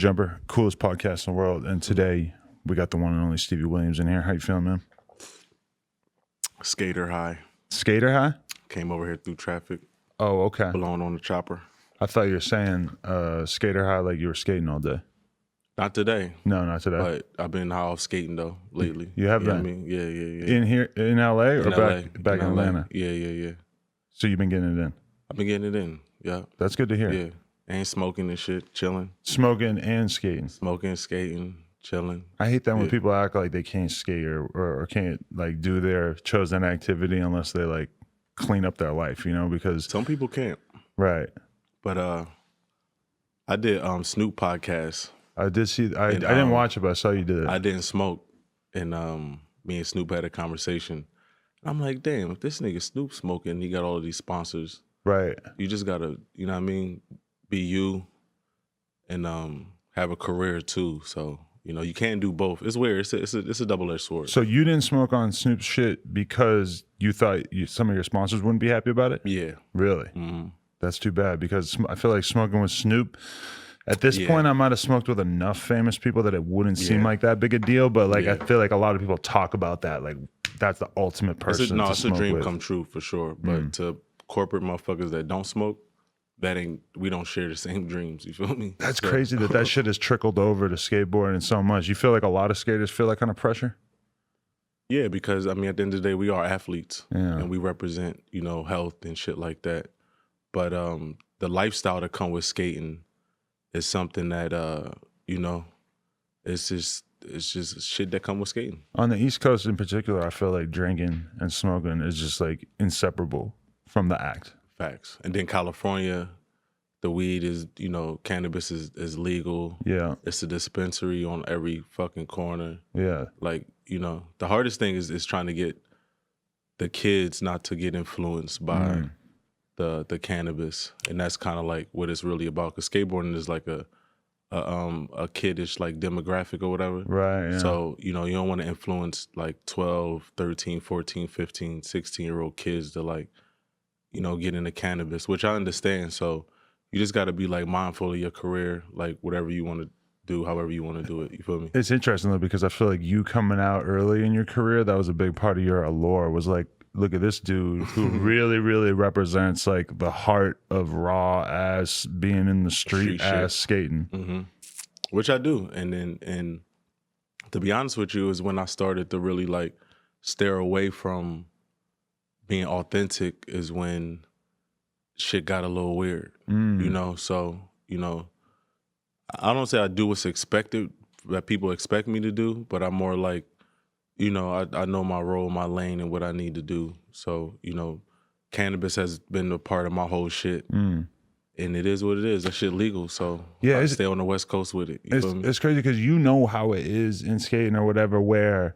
Jumper, coolest podcast in the world. And today we got the one and only Stevie Williams in here. How you feeling, man? Skater high. Skater high? Came over here through traffic. Oh, okay. Blown on the chopper. I thought you were saying skater high like you were skating all day. Not today. No, not today. But I've been high off skating though lately. You have know been? what I mean? Yeah. In here, in LA or LA. back in LA. Atlanta? Yeah. So you've been getting it in? I've been getting it in. Yeah. That's good to hear. Yeah. Ain't smoking and shit, chilling. Smoking and skating. Smoking, skating, chilling. I hate that when Yeah. people act like they can't skate or can't like do their chosen activity unless they like clean up their life, you know, because Some people can't. right. But I did Snoop podcast. I did see I didn't watch it, but I saw you did it. I didn't smoke, and me and Snoop had a conversation. I'm like, damn, if this nigga Snoop smoking, he got all of these sponsors. Right. You just gotta, you know what I mean, be you, and have a career too. So you know you can't do both. It's weird. It's a double-edged sword. So you didn't smoke on Snoop's shit because you thought some of your sponsors wouldn't be happy about it? Yeah. Really? Mm-hmm. That's too bad because I feel like smoking with Snoop. At this point, I might have smoked with enough famous people that it wouldn't seem like that big a deal. But like, I feel like a lot of people talk about that. Like, that's the ultimate person. It's a dream with. come true for sure. But to corporate motherfuckers that don't smoke, we don't share the same dreams. You feel me? That's crazy that shit has trickled over to skateboarding so much. You feel like a lot of skaters feel that kind of pressure? Yeah, because I mean, at the end of the day, we are athletes and we represent, you know, health and shit like that. But the lifestyle that come with skating is something that you know, it's just shit that come with skating. On the East Coast in particular, I feel like drinking and smoking is just like inseparable from the act. Facts. And then California, the weed is, you know, cannabis is legal. Yeah. It's a dispensary on every fucking corner. Yeah. Like, you know, the hardest thing is trying to get the kids not to get influenced by the cannabis. And that's kind of like what it's really about. Because skateboarding is like a kiddish like demographic or whatever. Right. Yeah. So, you know, you don't want to influence like 12, 13, 14, 15, 16-year-old kids to like, you know, get into cannabis, which I understand. So you just got to be like mindful of your career, like whatever you want to do, however you want to do it. You feel me? It's interesting though, because I feel like you coming out early in your career, that was a big part of your allure, was like, look at this dude who really, really represents like the heart of raw ass being in the street ass skating. Mm-hmm. Which I do. And to be honest with you, is when I started to really like steer away from being authentic is when shit got a little weird, you know? So, you know, I don't say I do what's expected, that people expect me to do, but I'm more like, you know, I know my role, my lane, and what I need to do. So, you know, cannabis has been a part of my whole shit. And it is what it is. That shit legal, so I stay on the West Coast with it. It's crazy because you know how it is in skating or whatever, where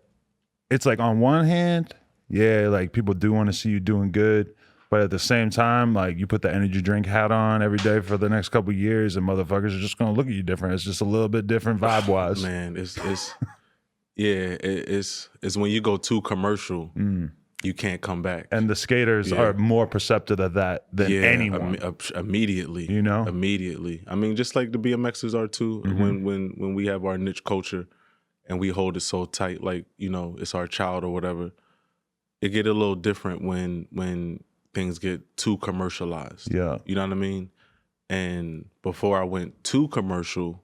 it's like on one hand, yeah, like people do want to see you doing good, but at the same time, like you put the energy drink hat on every day for the next couple of years, and motherfuckers are just gonna look at you different. It's just a little bit different vibe wise. Man, it's yeah, it's when you go too commercial, you can't come back. And the skaters are more perceptive of that than anyone. Immediately, you know, immediately. I mean, just like the BMXers are too. When we have our niche culture and we hold it so tight, like, you know, it's our child or whatever. It get a little different when things get too commercialized. Yeah, you know what I mean. And before I went too commercial,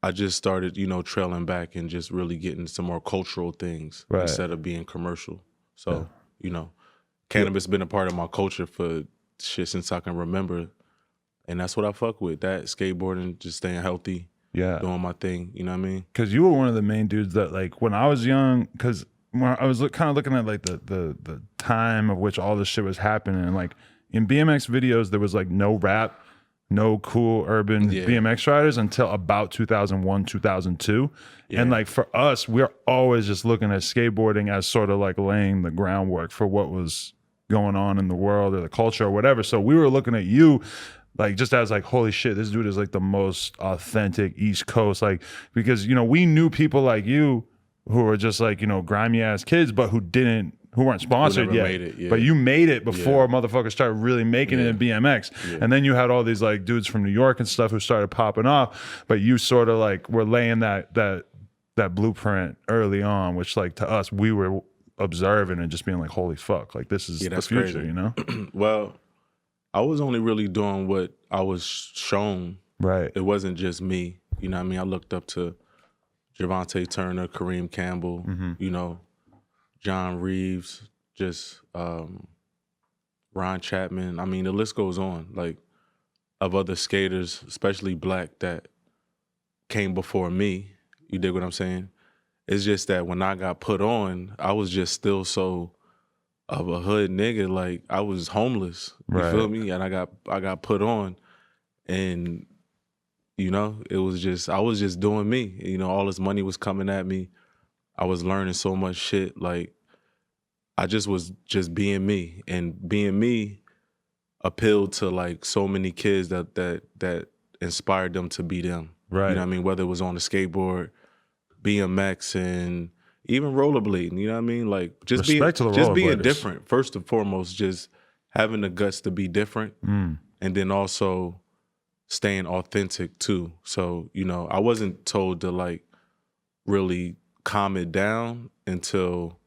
I just started, you know, trailing back and just really getting some more cultural things instead of being commercial. So, you know, cannabis been a part of my culture for shit since I can remember. And that's what I fuck with. That, skateboarding, just staying healthy, doing my thing, you know what I mean? Because you were one of the main dudes that, like, when I was young, because when I was kind of looking at, like, the time of which all this shit was happening, and, like, in BMX videos, there was, like, no rap, no cool urban BMX riders until about 2001, 2002. And like for us, we're always just looking at skateboarding as sort of like laying the groundwork for what was going on in the world or the culture or whatever. So we were looking at you like just as like, holy shit, this dude is like the most authentic East Coast. Like, because, you know, we knew people like you who were just like, you know, grimy ass kids, but who didn't weren't sponsored never yet. made it, yeah. But you made it before motherfuckers started really making it in BMX. And then you had all these like dudes from New York and stuff who started popping off. But you sort of like were laying that blueprint early on, which like to us, we were observing and just being like, holy fuck, like this is the future, crazy. you know? Well, I was only really doing what I was shown. Right. It wasn't just me. You know what I mean? I looked up to Javante Turner, Kareem Campbell, you know, John Reeves, just Ron Chapman. I mean, the list goes on, like, of other skaters, especially black, that came before me. You dig what I'm saying? It's just that when I got put on, I was just still so of a hood nigga. Like, I was homeless. You feel me? And I got put on, and you know, I was just doing me. You know, all this money was coming at me. I was learning so much shit. Like, I just was just being me, and being me appealed to like so many kids that inspired them to be them. Right. You know what I mean? Whether it was on the skateboard, BMX, and even rollerblading. You know what I mean? Like just being different. First and foremost, just having the guts to be different, and then also staying authentic too. So, you know, I wasn't told to like really calm it down until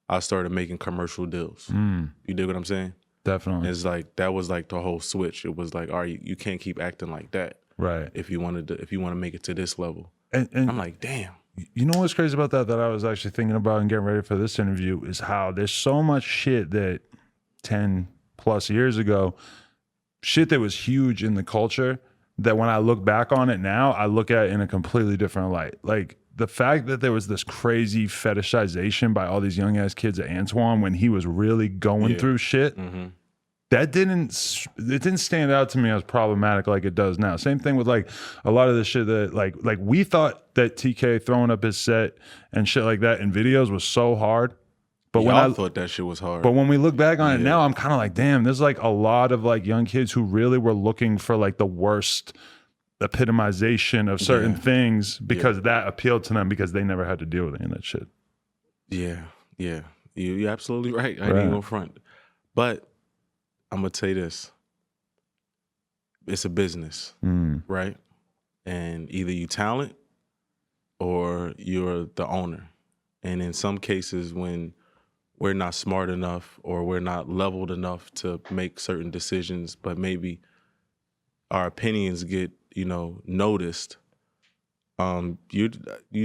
I started making commercial deals. You dig what I'm saying? Definitely. It's like that was like the whole switch. It was like, all right, you can't keep acting like that. Right. If you want to make it to this level. And I'm like, damn. You know what's crazy about that I was actually thinking about and getting ready for this interview is how there's so much shit that 10 plus years ago, shit that was huge in the culture, that when I look back on it now, I look at it in a completely different light. Like the fact that there was this crazy fetishization by all these young ass kids at Antoine when he was really going through shit, that didn't stand out to me as problematic like it does now. Same thing with like a lot of the shit that like we thought that TK throwing up his set and shit like that in videos was so hard. But when I thought that shit was hard. But when we look back on it now, I'm kind of like, damn, there's like a lot of like young kids who really were looking for like the worst epitomization of certain things because that appealed to them because they never had to deal with any of that shit. Yeah. You're absolutely right. I ain't even gonna front. But I'm gonna tell you this. It's a business, right? And either you talent or you're the owner. And in some cases, when we're not smart enough or we're not leveled enough to make certain decisions, but maybe our opinions get, you know, noticed, you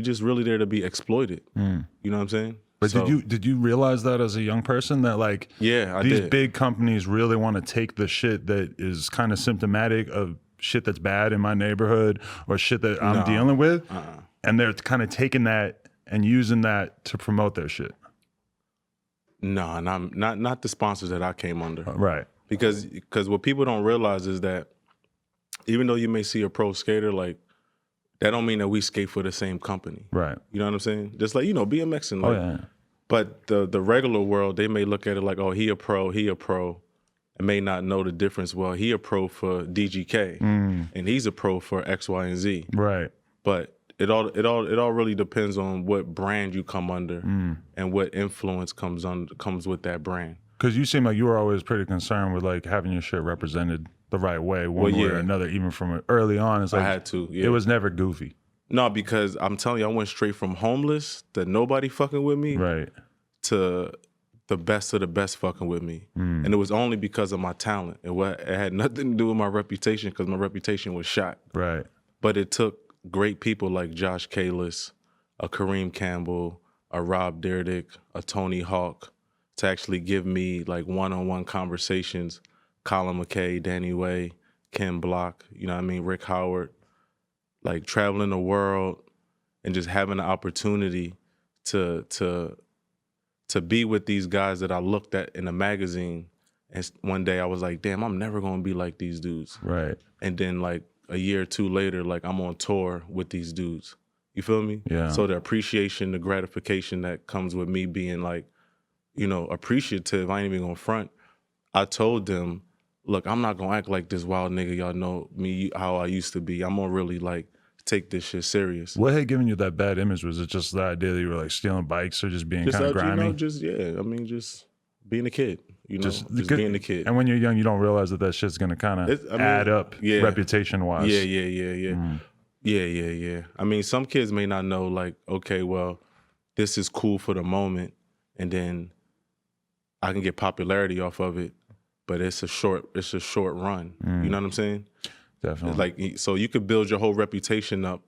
just really there to be exploited. You know what I'm saying? But did you realize that as a young person that like these big companies really want to take the shit that is kind of symptomatic of shit that's bad in my neighborhood or shit that I'm dealing with, and they're kind of taking that and using that to promote their shit? No, not the sponsors that I came under. Right. Because what people don't realize is that even though you may see a pro skater, like that don't mean that we skate for the same company. Right. You know what I'm saying? Just like, you know, BMX and like, but the regular world, they may look at it like, oh, he a pro, and may not know the difference. Well, he a pro for DGK, and he's a pro for X, Y, and Z. Right. But it all really depends on what brand you come under and what influence comes with that brand. Because you seem like you were always pretty concerned with like having your shit represented the right way, one way or another, even from early on. It's like I had to. It was never goofy. No, because I'm telling you, I went straight from homeless to nobody fucking with me, right, to the best of the best fucking with me. And it was only because of my talent. It had nothing to do with my reputation, because my reputation was shot. Right. But it took great people like Josh Kalis, a Kareem Campbell, a Rob Dyrdek, a Tony Hawk to actually give me like one-on-one conversations. Colin McKay, Danny Way, Ken Block, you know what I mean, Rick Howard, like traveling the world and just having the opportunity to be with these guys that I looked at in a magazine. And one day I was like, damn, I'm never gonna be like these dudes. Right. And then like a year or two later, like I'm on tour with these dudes. You feel me? Yeah. So the appreciation, the gratification that comes with me being like, you know, appreciative, I ain't even gonna front. I told them, look, I'm not gonna act like this wild nigga. Y'all know me, how I used to be. I'm gonna really like take this shit serious. What had given you that bad image? Was it just the idea that you were like stealing bikes or just being Just kind of grimy? you know, just being a kid. You know, just being a kid. And when you're young, you don't realize that shit's gonna kind of add up reputation wise. Yeah. I mean, some kids may not know, like, okay, well, this is cool for the moment, and then I can get popularity off of it, but it's a short run. You know what I'm saying? Definitely. Like, so you could build your whole reputation up,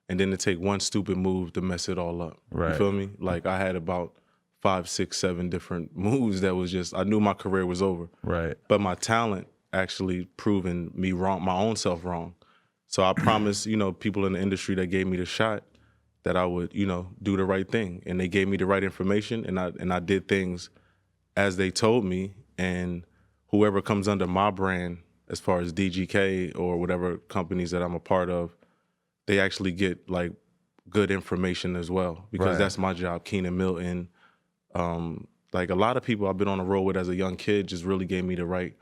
and then it take one stupid move to mess it all up. Right. You feel me? Like, I had about 5, 6, 7 different moves that was just, I knew my career was over. Right. But my talent actually proven me wrong, my own self wrong. So I promised, you know, people in the industry that gave me the shot that I would, you know, do the right thing. And they gave me the right information, and I did things as they told me. And whoever comes under my brand, as far as DGK or whatever companies that I'm a part of, they actually get like good information as well, because that's my job. Keenan Milton, like a lot of people I've been on the road with as a young kid just really gave me the right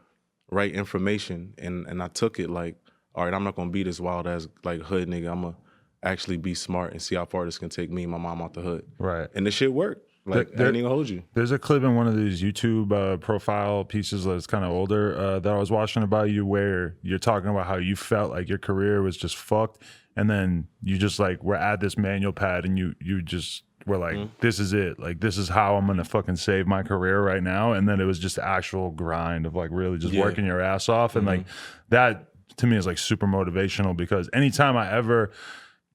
information, and I took it like, all right, I'm not gonna be this wild ass like hood nigga. I'm gonna actually be smart and see how far this can take me and my mom out the hood. Right. And the shit worked. Like, I ain't even gonna hold you. There's a clip in one of these YouTube profile pieces that's kind of older that I was watching about you, where you're talking about how you felt like your career was just fucked, and then you just like were at this manual pad, and you just were like, this is it. Like, this is how I'm gonna fucking save my career right now. And then it was just actual grind of like really just working your ass off, and like that to me is like super motivational, because anytime I ever,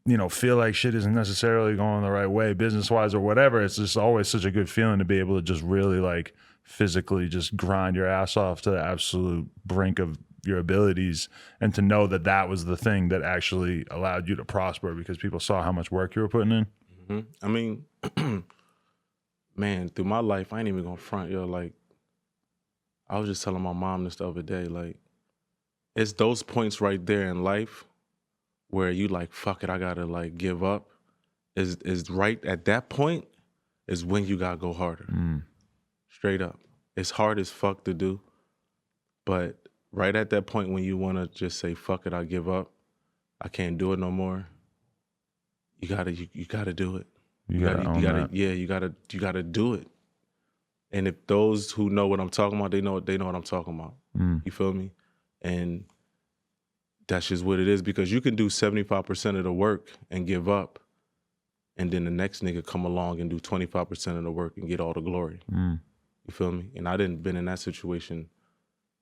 you know, feel like shit isn't necessarily going the right way business-wise or whatever, it's just always such a good feeling to be able to just really like physically just grind your ass off to the absolute brink of your abilities, and to know that that was the thing that actually allowed you to prosper because people saw how much work you were putting in. I mean, man, through my life, I ain't even gonna front, yo. Like, I was just telling my mom this the other day, like, it's those points right there in life where you like, fuck it, I gotta like give up, is right at that point is when you gotta go harder. Straight up. It's hard as fuck to do, but right at that point when you wanna just say, fuck it, I give up, I can't do it no more, you gotta do it. You gotta do it. And if those who know what I'm talking about, they know what I'm talking about. You feel me? And that's just what it is, because you can do 75% of the work and give up, and then the next nigga come along and do 25% of the work and get all the glory. You feel me? And I didn't been in that situation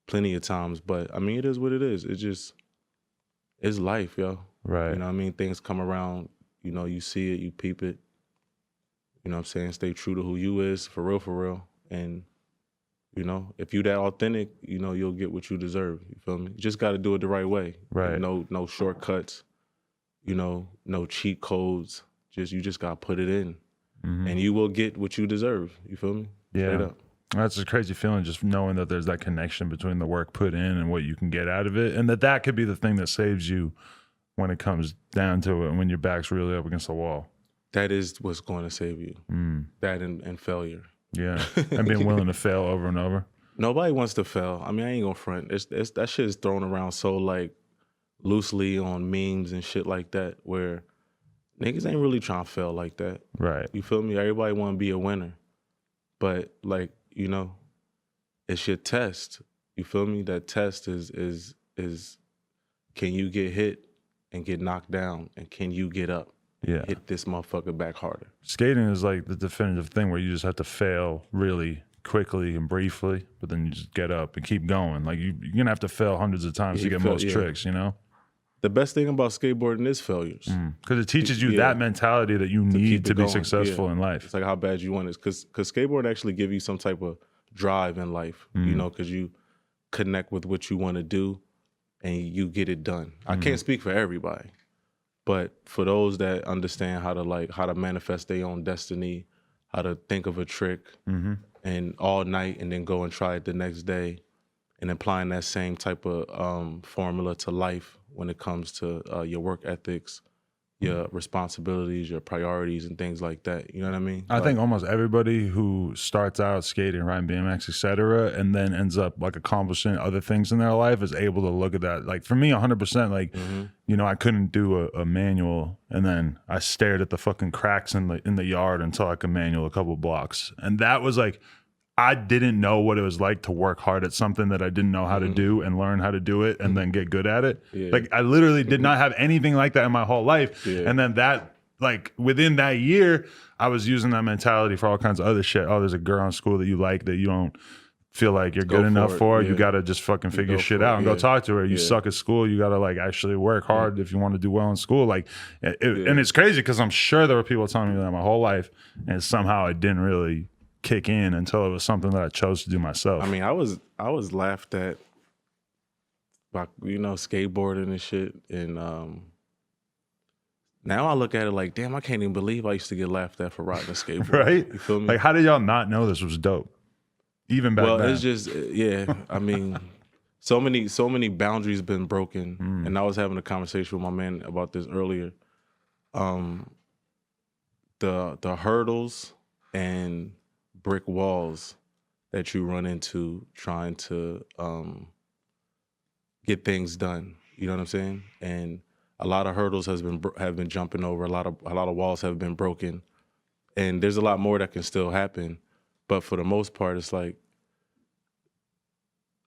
plenty of times, but I mean, it is what it is. It's life, yo. Right. You know what I mean? Things come around, you know, you see it, you peep it. You know what I'm saying? Stay true to who you is, for real. And, you know, if you that authentic, you know, you'll get what you deserve. You feel me? You just got to do it the right way. Right. No shortcuts, you know, no cheat codes. You just got to put it in. And you will get what you deserve. You feel me? Yeah. Straight up. That's a crazy feeling, just knowing that there's that connection between the work put in and what you can get out of it. And that could be the thing that saves you when it comes down to it, when your back's really up against the wall. That is what's going to save you. That and failure. Yeah. And being willing to fail over and over. Nobody wants to fail. I mean, I ain't gonna front. That shit is thrown around so like loosely on memes and shit like that, where niggas ain't really trying to fail like that. Right. You feel me? Everybody want to be a winner, but like, you know, it's your test. You feel me? That test is can you get hit and get knocked down, and can you get up? Yeah. Hit this motherfucker back harder. Skating is like the definitive thing where you just have to fail really quickly and briefly, but then you just get up and keep going. Like you're gonna have to fail hundreds of times to get most tricks, you know? The best thing about skateboarding is failures. Because it teaches you that mentality that you need to be successful in life. It's like how bad you want it. Because skateboarding actually give you some type of drive in life, you know, because you connect with what you want to do and you get it done. I can't speak for everybody, but for those that understand how to manifest their own destiny, how to think of a trick and all night and then go and try it the next day, and applying that same type of formula to life when it comes to your work ethics, your responsibilities, your priorities, and things like that. You know what I mean? I think almost everybody who starts out skating, riding BMX, etc., and then ends up like accomplishing other things in their life is able to look at that. Like for me, 100%. Like, you know, I couldn't do a manual, and then I stared at the fucking cracks in the yard until I could manual a couple blocks, and that was like, I didn't know what it was like to work hard at something that I didn't know how to do and learn how to do it and then get good at it. Yeah. Like I literally did not have anything like that in my whole life. Yeah. And then that, like within that year, I was using that mentality for all kinds of other shit. Oh, there's a girl in school that you like that you don't feel like you're good enough for. Yeah. You got to just fucking figure shit for it, out and go talk to her. You Yeah. suck at school. You got to like actually work hard if you want to do well in school. Like, and it's crazy because I'm sure there were people telling me that my whole life, and somehow it didn't really kick in until it was something that I chose to do myself. I mean, I was laughed at by, you know, skateboarding and shit, and now I look at it like, damn, I can't even believe I used to get laughed at for riding a skateboard. Right? You feel me? Like, how did y'all not know this was dope? Even back then. Well, it's just, yeah. I mean, so many boundaries been broken, and I was having a conversation with my man about this earlier. The hurdles and brick walls that you run into trying to get things done. You know what I'm saying? And a lot of hurdles have been jumping over. A lot of walls have been broken, and there's a lot more that can still happen. But for the most part, it's like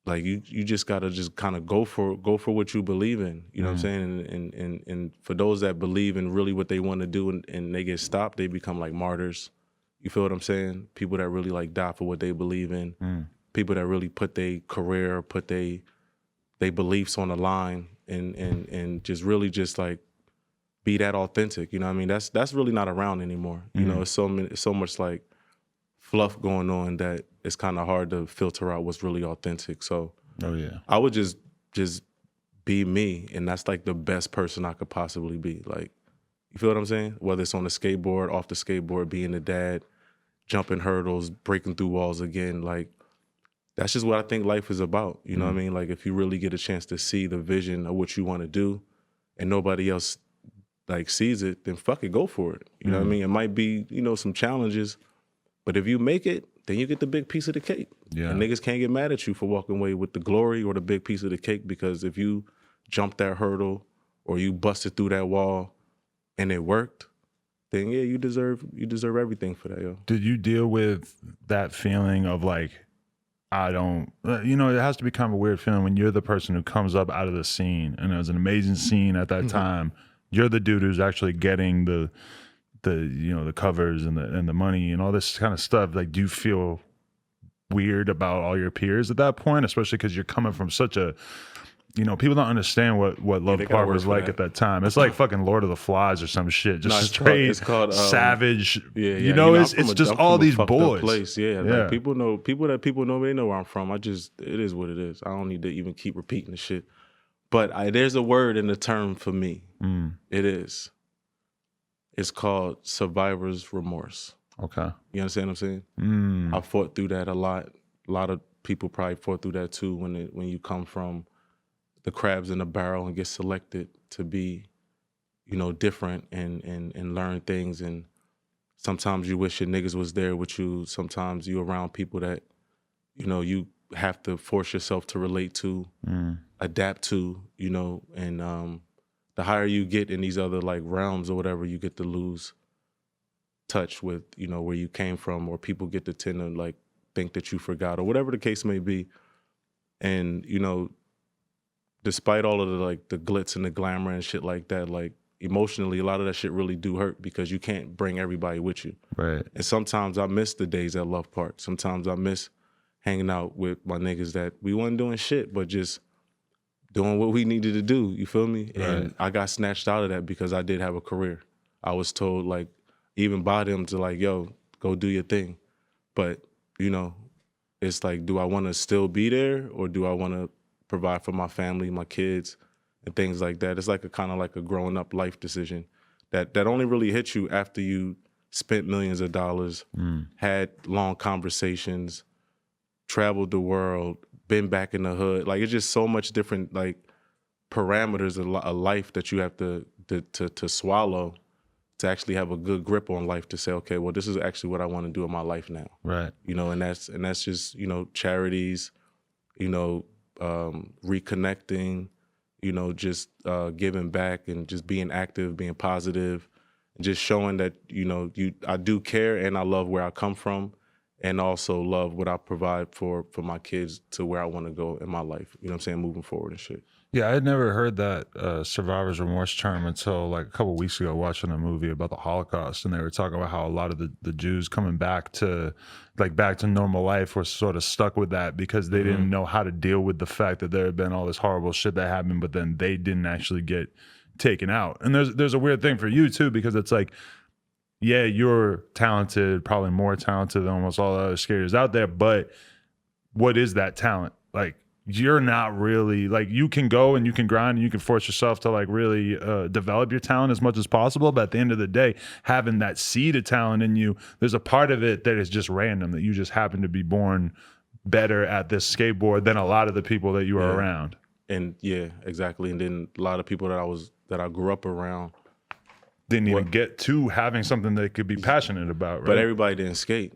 you just gotta just kind of go for what you believe in. You know what I'm saying? And for those that believe in really what they want to do and they get stopped, they become like martyrs. You feel what I'm saying? People that really like die for what they believe in. People that really put their career, put their beliefs on the line, and just really just like be that authentic. You know what I mean? That's really not around anymore. You know, it's so much like fluff going on that it's kind of hard to filter out what's really authentic. So I would just be me, and that's like the best person I could possibly be. Like, you feel what I'm saying? Whether it's on the skateboard, off the skateboard, being a dad, jumping hurdles, breaking through walls again, like that's just what I think life is about. You know what I mean? Like if you really get a chance to see the vision of what you want to do and nobody else like sees it, then fuck it, go for it. You know what I mean? It might be, you know, some challenges, but if you make it, then you get the big piece of the cake. Yeah. And niggas can't get mad at you for walking away with the glory or the big piece of the cake, because if you jumped that hurdle or you busted through that wall and it worked, then yeah, you deserve everything for that, yo. Did you deal with that feeling of like, I don't, you know, it has to be kind of a weird feeling when you're the person who comes up out of the scene, and it was an amazing scene at that time. You're the dude who's actually getting the you know, the covers and the money and all this kind of stuff. Like, do you feel weird about all your peers at that point, especially because you're coming from such a, you know, people don't understand what Love Park was like at that time. It's like fucking Lord of the Flies or some shit, just straight it's called savage. Yeah, you know, I'm it's just I'm all from a these fucked up boys. Place. Yeah, like people know they know where I'm from. It is what it is. I don't need to even keep repeating the shit. But there's a word in the term for me. It is. It's called survivor's remorse. Okay. You understand what I'm saying? I fought through that a lot. A lot of people probably fought through that too when you come from the crabs in the barrel and get selected to be, you know, different and learn things. And sometimes you wish your niggas was there with you. Sometimes you around people that, you know, you have to force yourself to relate to, adapt to, you know, and the higher you get in these other like realms or whatever, you get to lose touch with, you know, where you came from, or people get to tend to like think that you forgot or whatever the case may be. And, you know, despite all of the like the glitz and the glamour and shit like that, like emotionally, a lot of that shit really do hurt because you can't bring everybody with you. Right. And sometimes I miss the days at Love Park. Sometimes I miss hanging out with my niggas that we wasn't doing shit, but just doing what we needed to do. You feel me? Right. And I got snatched out of that because I did have a career. I was told, like, even by them to like, yo, go do your thing. But, you know, it's like, do I want to still be there, or do I want to provide for my family, my kids, and things like that? It's like a kind of like a growing up life decision that only really hits you after you spent millions of dollars, had long conversations, traveled the world, been back in the hood. Like, it's just so much different like parameters of life that you have to to swallow, to actually have a good grip on life, to say, okay, well, this is actually what I want to do in my life now. Right. You know, and that's just, you know, charities, you know, reconnecting, you know, just giving back and just being active, being positive, and just showing that, you know, I do care and I love where I come from, and also love what I provide for my kids to where I want to go in my life. You know what I'm saying? Moving forward and shit. Yeah, I had never heard that survivor's remorse term until like a couple of weeks ago watching a movie about the Holocaust, and they were talking about how a lot of the Jews coming back to normal life were sort of stuck with that because they didn't know how to deal with the fact that there had been all this horrible shit that happened, but then they didn't actually get taken out. And there's a weird thing for you too, because it's like, yeah, you're talented, probably more talented than almost all the other skaters out there, but what is that talent? Like, you're not really, like, you can go and you can grind and you can force yourself to like really develop your talent as much as possible, but at the end of the day, having that seed of talent in you, there's a part of it that is just random, that you just happen to be born better at this skateboard than a lot of the people that you are around. And yeah, exactly. And then a lot of people that I grew up around didn't even get to having something they could be passionate about, right? But everybody didn't skate.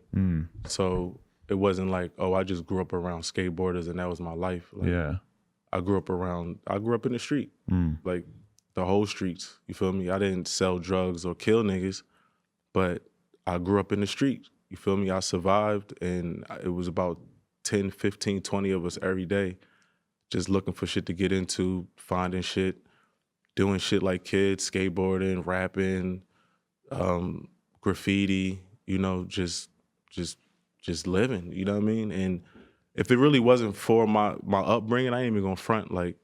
So it wasn't like, oh, I just grew up around skateboarders and that was my life. Like, Yeah. I grew up in the street, like the whole streets. You feel me? I didn't sell drugs or kill niggas, but I grew up in the street. You feel me? I survived, and it was about 10, 15, 20 of us every day just looking for shit to get into, finding shit, doing shit like kids, skateboarding, rapping, graffiti, you know, just living, you know what I mean? And if it really wasn't for my upbringing, I ain't even gonna front. Like,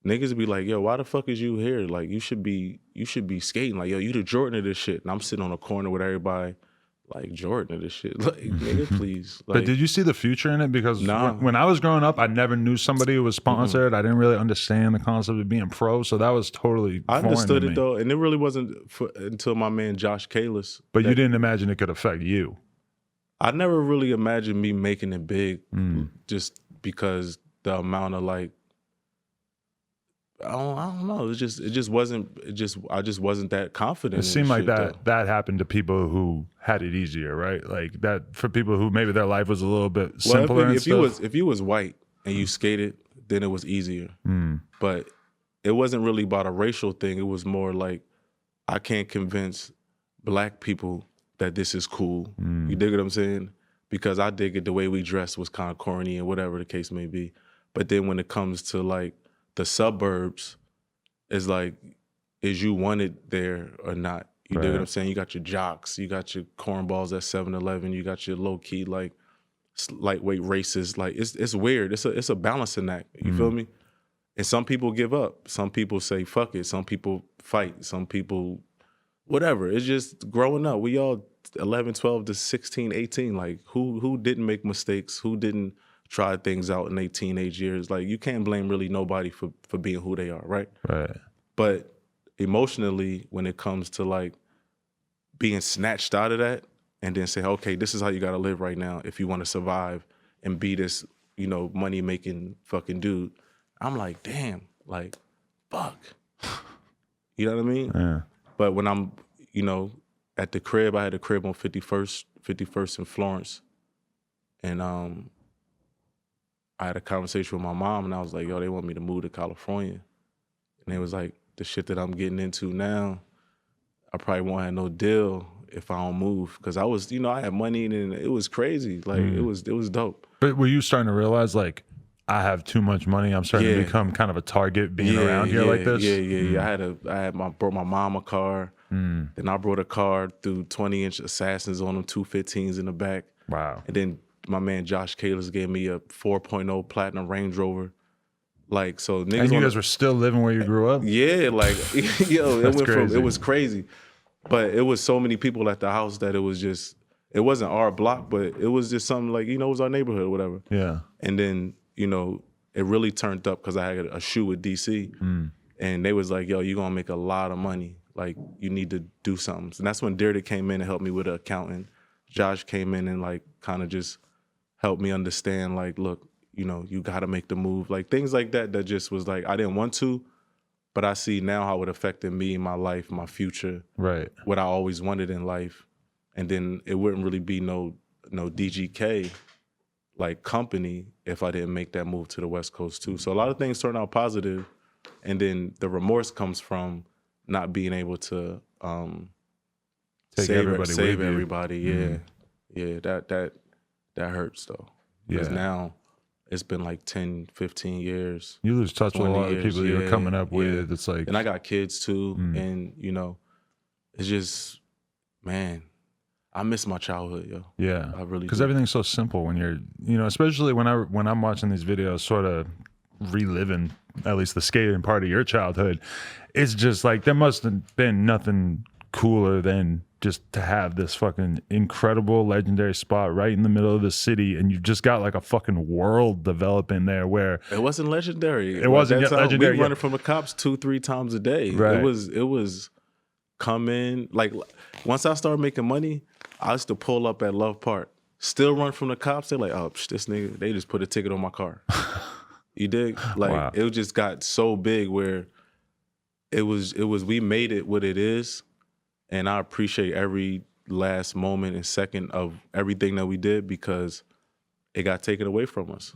niggas would be like, yo, why the fuck is you here? Like, you should be skating. Like, yo, you the Jordan of this shit. And I'm sitting on a corner with everybody like, Jordan of this shit. Like, nigga, please. Like, but did you see the future in it? Because nah. when I was growing up, I never knew somebody who was sponsored. I didn't really understand the concept of being pro, so that was totally I understood foreign to it, me. though, and it really wasn't until my man Josh Kalis. But you didn't imagine it could affect you. I never really imagined me making it big just because the amount of like, I don't know. I just wasn't that confident. It seemed in like shit, that though. that happened to people who had it easier, right? Like that for people who maybe their life was a little bit simpler. Well, and if you was white and you skated, then it was easier. But it wasn't really about a racial thing. It was more like, I can't convince black people that this is cool. You dig what I'm saying? Because I dig it, the way we dressed was kind of corny and whatever the case may be. But then when it comes to like the suburbs, it's like, is you wanted there or not? You dig what I'm saying? You got your jocks, you got your cornballs at 7-Eleven, you got your low key like lightweight races. Like, it's weird. It's a balancing act. You feel me? And some people give up. Some people say fuck it. Some people fight. Some people whatever. It's just growing up. We all 11, 12 to 16, 18. Like, who didn't make mistakes? Who didn't try things out in their teenage years? Like, you can't blame really nobody for being who they are, right? Right. But emotionally, when it comes to like being snatched out of that and then say, okay, this is how you got to live right now if you want to survive and be this, you know, money making fucking dude. I'm like, damn, like, fuck. You know what I mean? Yeah. But when I'm, you know, at the crib, I had a crib on 51st in Florence. And I had a conversation with my mom, and I was like, yo, they want me to move to California. And they was like, the shit that I'm getting into now, I probably won't have no deal if I don't move. Because I was, you know, I had money, and it was crazy. Like, it was dope. But were you starting to realize, like, I have too much money, I'm starting to become kind of a target being around here like this? Yeah. I brought my mom a car. Then I brought a car through 20-inch Assassins on them, 215s in the back. Wow. And then my man Josh Kalis gave me a 4.0 Platinum Range Rover. Like, so niggas. And you guys were still living where you grew up? Yeah, like, yo, Crazy. It was crazy. But it was so many people at the house that it wasn't our block, but it was just something like, you know, it was our neighborhood or whatever. Yeah. And then, you know, it really turned up because I had a shoe with DC. And they was like, yo, you're going to make a lot of money. Like, you need to do something. And that's when Dirty came in and helped me with an accountant. Josh came in and, like, kind of just helped me understand, like, look, you know, you got to make the move. Like, things like that just was like, I didn't want to, but I see now how it affected me, my life, my future, Right. what I always wanted in life. And then it wouldn't really be no DGK like company if I didn't make that move to the West Coast too. So a lot of things turn out positive, and then the remorse comes from not being able to save everybody. Yeah, yeah, that hurts though. Because now it's been like 10, 15 years. You lose touch with a lot of people you're coming up with. It's like, and I got kids too, and you know, it's just, man, I miss my childhood, yo. Yeah, I really because do. everything's so simple when you're, you know, especially when I'm watching these videos, sort of reliving at least the skating part of your childhood. It's just like there must have been nothing cooler than just to have this fucking incredible legendary spot right in the middle of the city, and you just got like a fucking world developing there where it wasn't legendary. It wasn't yet legendary. We running from the cops 2-3 times a day. Right. It was come in, like once I started making money, I used to pull up at Love Park, still run from the cops. They're like, oh, this nigga, they just put a ticket on my car. You dig? Like Wow. It just got so big where it was we made it what it is. And I appreciate every last moment and second of everything that we did because it got taken away from us.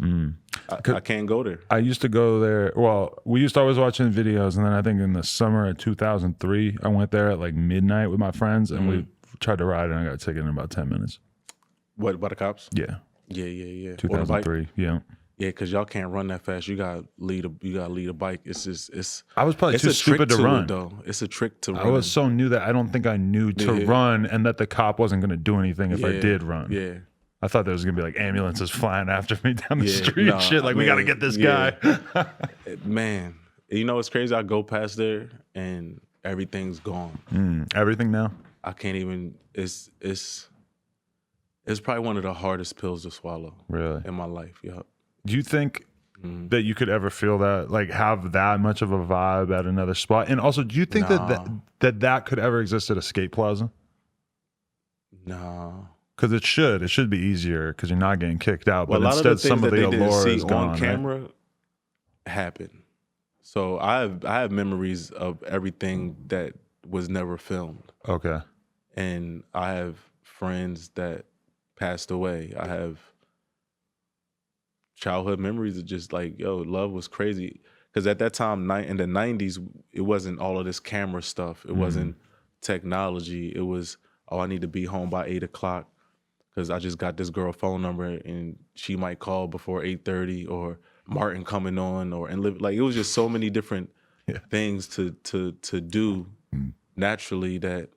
I can't go there. I used to go there. Well, we used to always watch the videos, and then I think in the summer of 2003, I went there at like midnight with my friends, and we tried to ride, and I got a ticket in about 10 minutes. What, by the cops? Yeah. Yeah. 2003. Yeah. Yeah, because y'all can't run that fast. You gotta lead a bike. It's I was probably too stupid to run. Though. It's a trick to run. I was so new that I don't think I knew to run, and that the cop wasn't going to do anything if I did run. Yeah. I thought there was going to be like ambulances flying after me down the street and shit. Like, we got to get this guy. Man, you know what's crazy? I go past there and everything's gone. Everything now? I can't even. It's probably one of the hardest pills to swallow. Really? In my life. Yeah. Do you think that you could ever feel that, like, have that much of a vibe at another spot? And also, do you think that could ever exist at a skate plaza? No. Because it should be easier because you're not getting kicked out. Well, but instead, some of the allure is gone. On camera happen. So I have memories of everything that was never filmed. Okay. And I have friends that passed away. I have childhood memories of just like, yo, love was crazy. Because at that time, in the 90s, it wasn't all of this camera stuff. It wasn't technology. It was, oh, I need to be home by 8 o'clock because I just got this girl phone number and she might call before 8:30, or Martin coming on, like it was just so many different things to do naturally that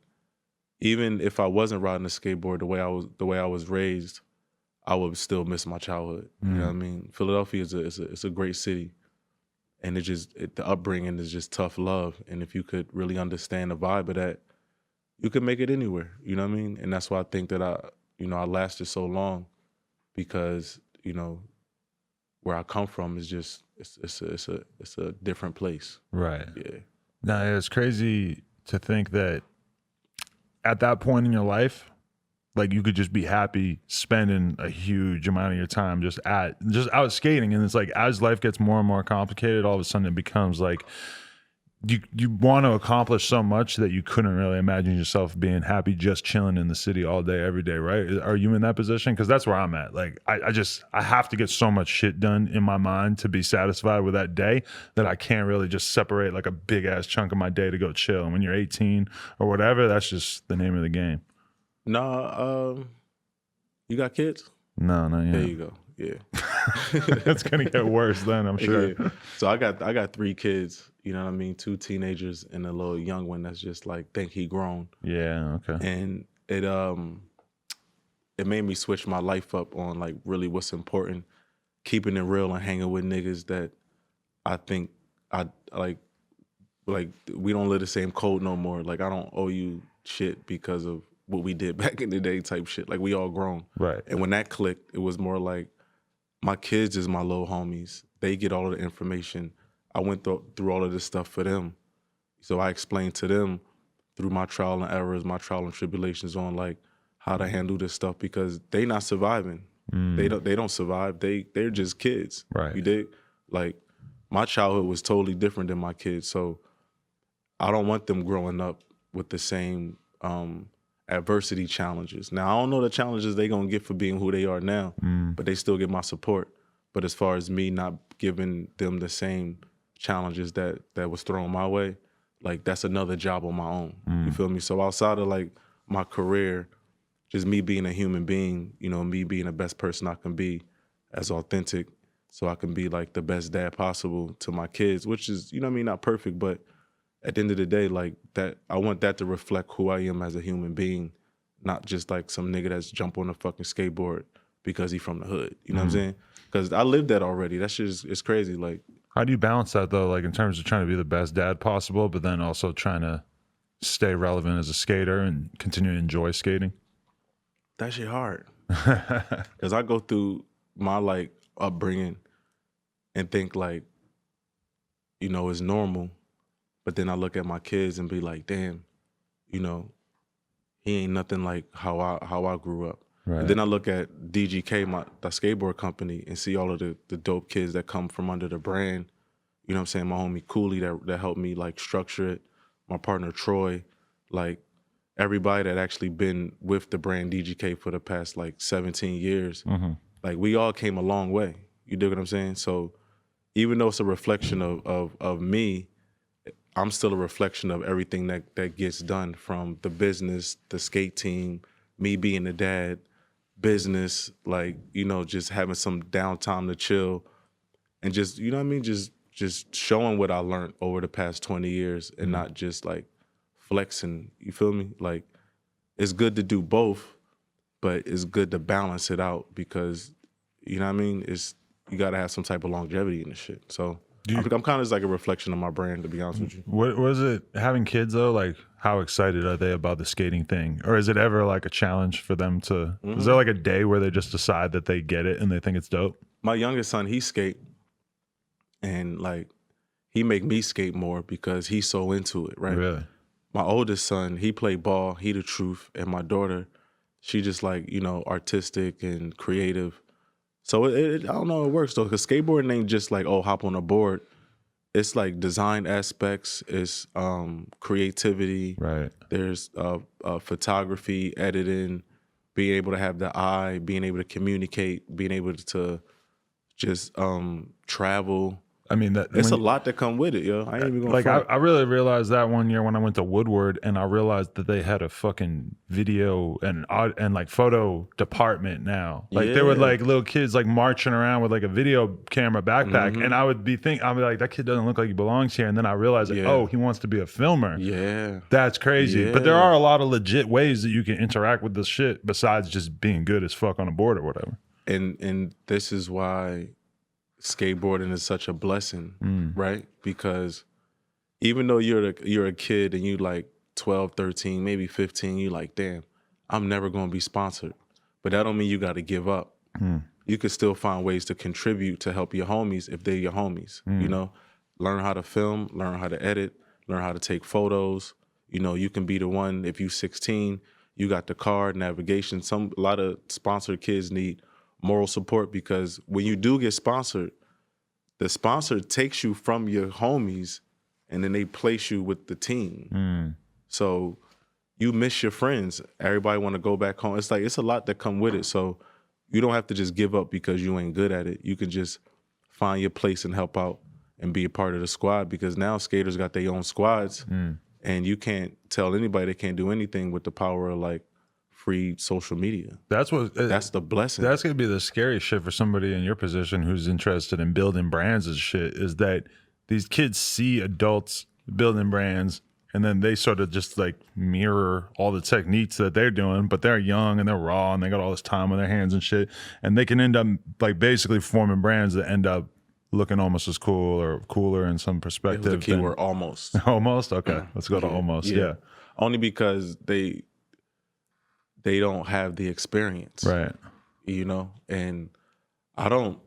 even if I wasn't riding a skateboard the way I was raised, I would still miss my childhood. You know what I mean? Philadelphia is a great city, and the upbringing is just tough love. And if you could really understand the vibe of that, you could make it anywhere. You know what I mean? And that's why I think that I lasted so long, because where I come from is just it's a different place. Right. Yeah. Now it's crazy to think that at that point in your life, like, you could just be happy spending a huge amount of your time just out skating. And it's like, as life gets more and more complicated, all of a sudden it becomes like you want to accomplish so much that you couldn't really imagine yourself being happy just chilling in the city all day, every day, right? Are you in that position? Because that's where I'm at. Like, I have to get so much shit done in my mind to be satisfied with that day that I can't really just separate like a big ass chunk of my day to go chill. And when you're 18 or whatever, that's just the name of the game. No, you got kids? No, not yet. There you go. Yeah. It's gonna get worse then, I'm sure. Yeah. So I got 3 kids, you know what I mean? 2 teenagers and a little young one that's just like think he grown. Yeah, okay. And it made me switch my life up on like really what's important, keeping it real and hanging with niggas that I think I like we don't live the same code no more. Like, I don't owe you shit because of what we did back in the day type shit. Like, we all grown. Right. And when that clicked, it was more like, my kids is my little homies. They get all of the information. I went through all of this stuff for them. So I explained to them through my trial and errors, my trial and tribulations on like how to handle this stuff, because they not surviving. They don't survive. They're just kids. Right. You dig? Like, my childhood was totally different than my kids. So I don't want them growing up with the same adversity challenges. Now, I don't know the challenges they gonna get for being who they are now, but they still get my support. But as far as me not giving them the same challenges that was thrown my way, like that's another job on my own. You feel me? So outside of like my career, just me being a human being, you know, me being the best person I can be, as authentic, so I can be like the best dad possible to my kids, which is, you know what I mean, not perfect, but at the end of the day, like that, I want that to reflect who I am as a human being, not just like some nigga that's jump on a fucking skateboard because he from the hood. You know what I'm saying? Because I lived that already. That shit is it's crazy. Like, how do you balance that though? Like in terms of trying to be the best dad possible, but then also trying to stay relevant as a skater and continue to enjoy skating? that shit hard. Because I go through my like upbringing and think like, you know, it's normal. But then I look at my kids and be like, damn, you know, he ain't nothing like how I grew up. Right. And then I look at DGK, the skateboard company, and see all of the dope kids that come from under the brand. You know what I'm saying? My homie Cooley that helped me like structure it. My partner Troy, like everybody that actually been with the brand DGK for the past like 17 years. Like we all came a long way. You dig what I'm saying? So even though it's a reflection of me, I'm still a reflection of everything that gets done, from the business, the skate team, me being the dad, business, like, you know, just having some downtime to chill and just, you know what I mean? Just showing what I learned over the past 20 years and not just like flexing, you feel me? Like it's good to do both, but it's good to balance it out because, you know what I mean? You gotta have some type of longevity in the shit. So I'm kind of just like a reflection of my brand, to be honest with you. What was it having kids though? Like, how excited are they about the skating thing, or is it ever like a challenge for them to? Is there like a day where they just decide that they get it and they think it's dope? My youngest son, he skate, and like he make me skate more because he's so into it, right? Really? My oldest son, he play ball, he the truth, and my daughter, she just like, you know, artistic and creative. So I don't know, it works though, because skateboarding ain't just like, oh, hop on a board. It's like design aspects, it's creativity. Right. There's photography, editing, being able to have the eye, being able to communicate, being able to just travel. I mean, it's a lot that come with it, yo. I ain't even gonna like I really realized that one year when I went to Woodward, and I realized that they had a fucking video and like photo department now. Like there were like little kids like marching around with like a video camera backpack, and I would be like, that kid doesn't look like he belongs here. And then I realized like, oh, he wants to be a filmer. Yeah, that's crazy. But there are a lot of legit ways that you can interact with this shit besides just being good as fuck on a board or whatever. And this is why skateboarding is such a blessing, right? Because even though you're a kid and you like 12, 13, maybe 15, you like, damn, I'm never going to be sponsored. But that don't mean you got to give up. You could still find ways to contribute to help your homies if they're your homies, you know? Learn how to film, learn how to edit, learn how to take photos. You know, you can be the one, if you're 16, you got the card, navigation. A lot of sponsored kids need moral support, because when you do get sponsored, the sponsor takes you from your homies and then they place you with the team. So you miss your friends. Everybody want to go back home. It's like, it's a lot that come with it. So you don't have to just give up because you ain't good at it. You can just find your place and help out and be a part of the squad, because now skaters got their own squads, and you can't tell anybody they can't do anything with the power of like free social media. That's the blessing. That's gonna be the scary shit for somebody in your position who's interested in building brands and shit, is that these kids see adults building brands and then they sort of just like mirror all the techniques that they're doing, but they're young and they're raw and they got all this time on their hands and shit, and they can end up like basically forming brands that end up looking almost as cool or cooler in some perspective. The keyword almost. Almost? Okay, let's go to almost. Yeah. Only because they don't have the experience. Right. You know? And I don't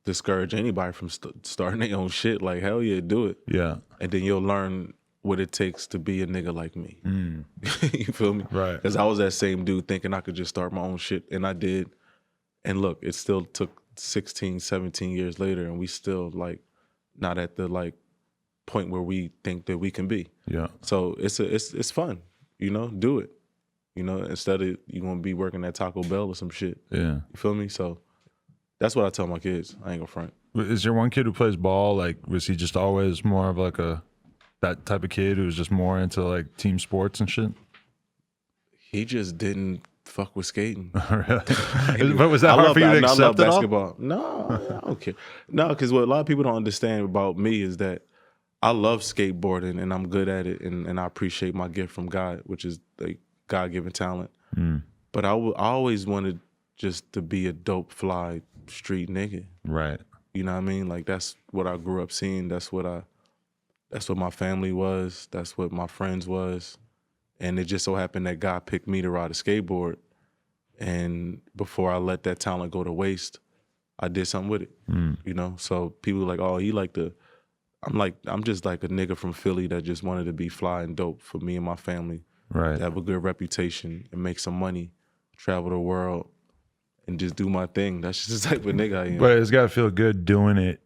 discourage anybody from starting their own shit. Like, hell yeah, do it. Yeah. And then you'll learn what it takes to be a nigga like me. You feel me? Right. Because I was that same dude thinking I could just start my own shit, and I did. And look, it still took 16, 17 years later, and we still like not at the like point where we think that we can be. Yeah. So it's fun, do it. Instead of you gonna be working at Taco Bell or some shit. Yeah. You feel me? So that's what I tell my kids. I ain't gonna front. Is there one kid who plays ball? Like, was he just always more of like that type of kid who was just more into like team sports and shit? He just didn't fuck with skating. Really? But was that hard for you to accept I love it all? basketball. No, I don't care. No, because what a lot of people don't understand about me is that I love skateboarding and I'm good at it, and I appreciate my gift from God, which is like God-given talent. But I always wanted just to be a dope, fly street nigga. Right. You know what I mean? Like that's what I grew up seeing. That's what my family was. That's what my friends was. And it just so happened that God picked me to ride a skateboard. And before I let that talent go to waste, I did something with it. So people are like, oh, I'm just like a nigga from Philly that just wanted to be fly and dope for me and my family. Right. To have a good reputation and make some money, travel the world, and just do my thing. That's just the type of nigga I am. But it's got to feel good doing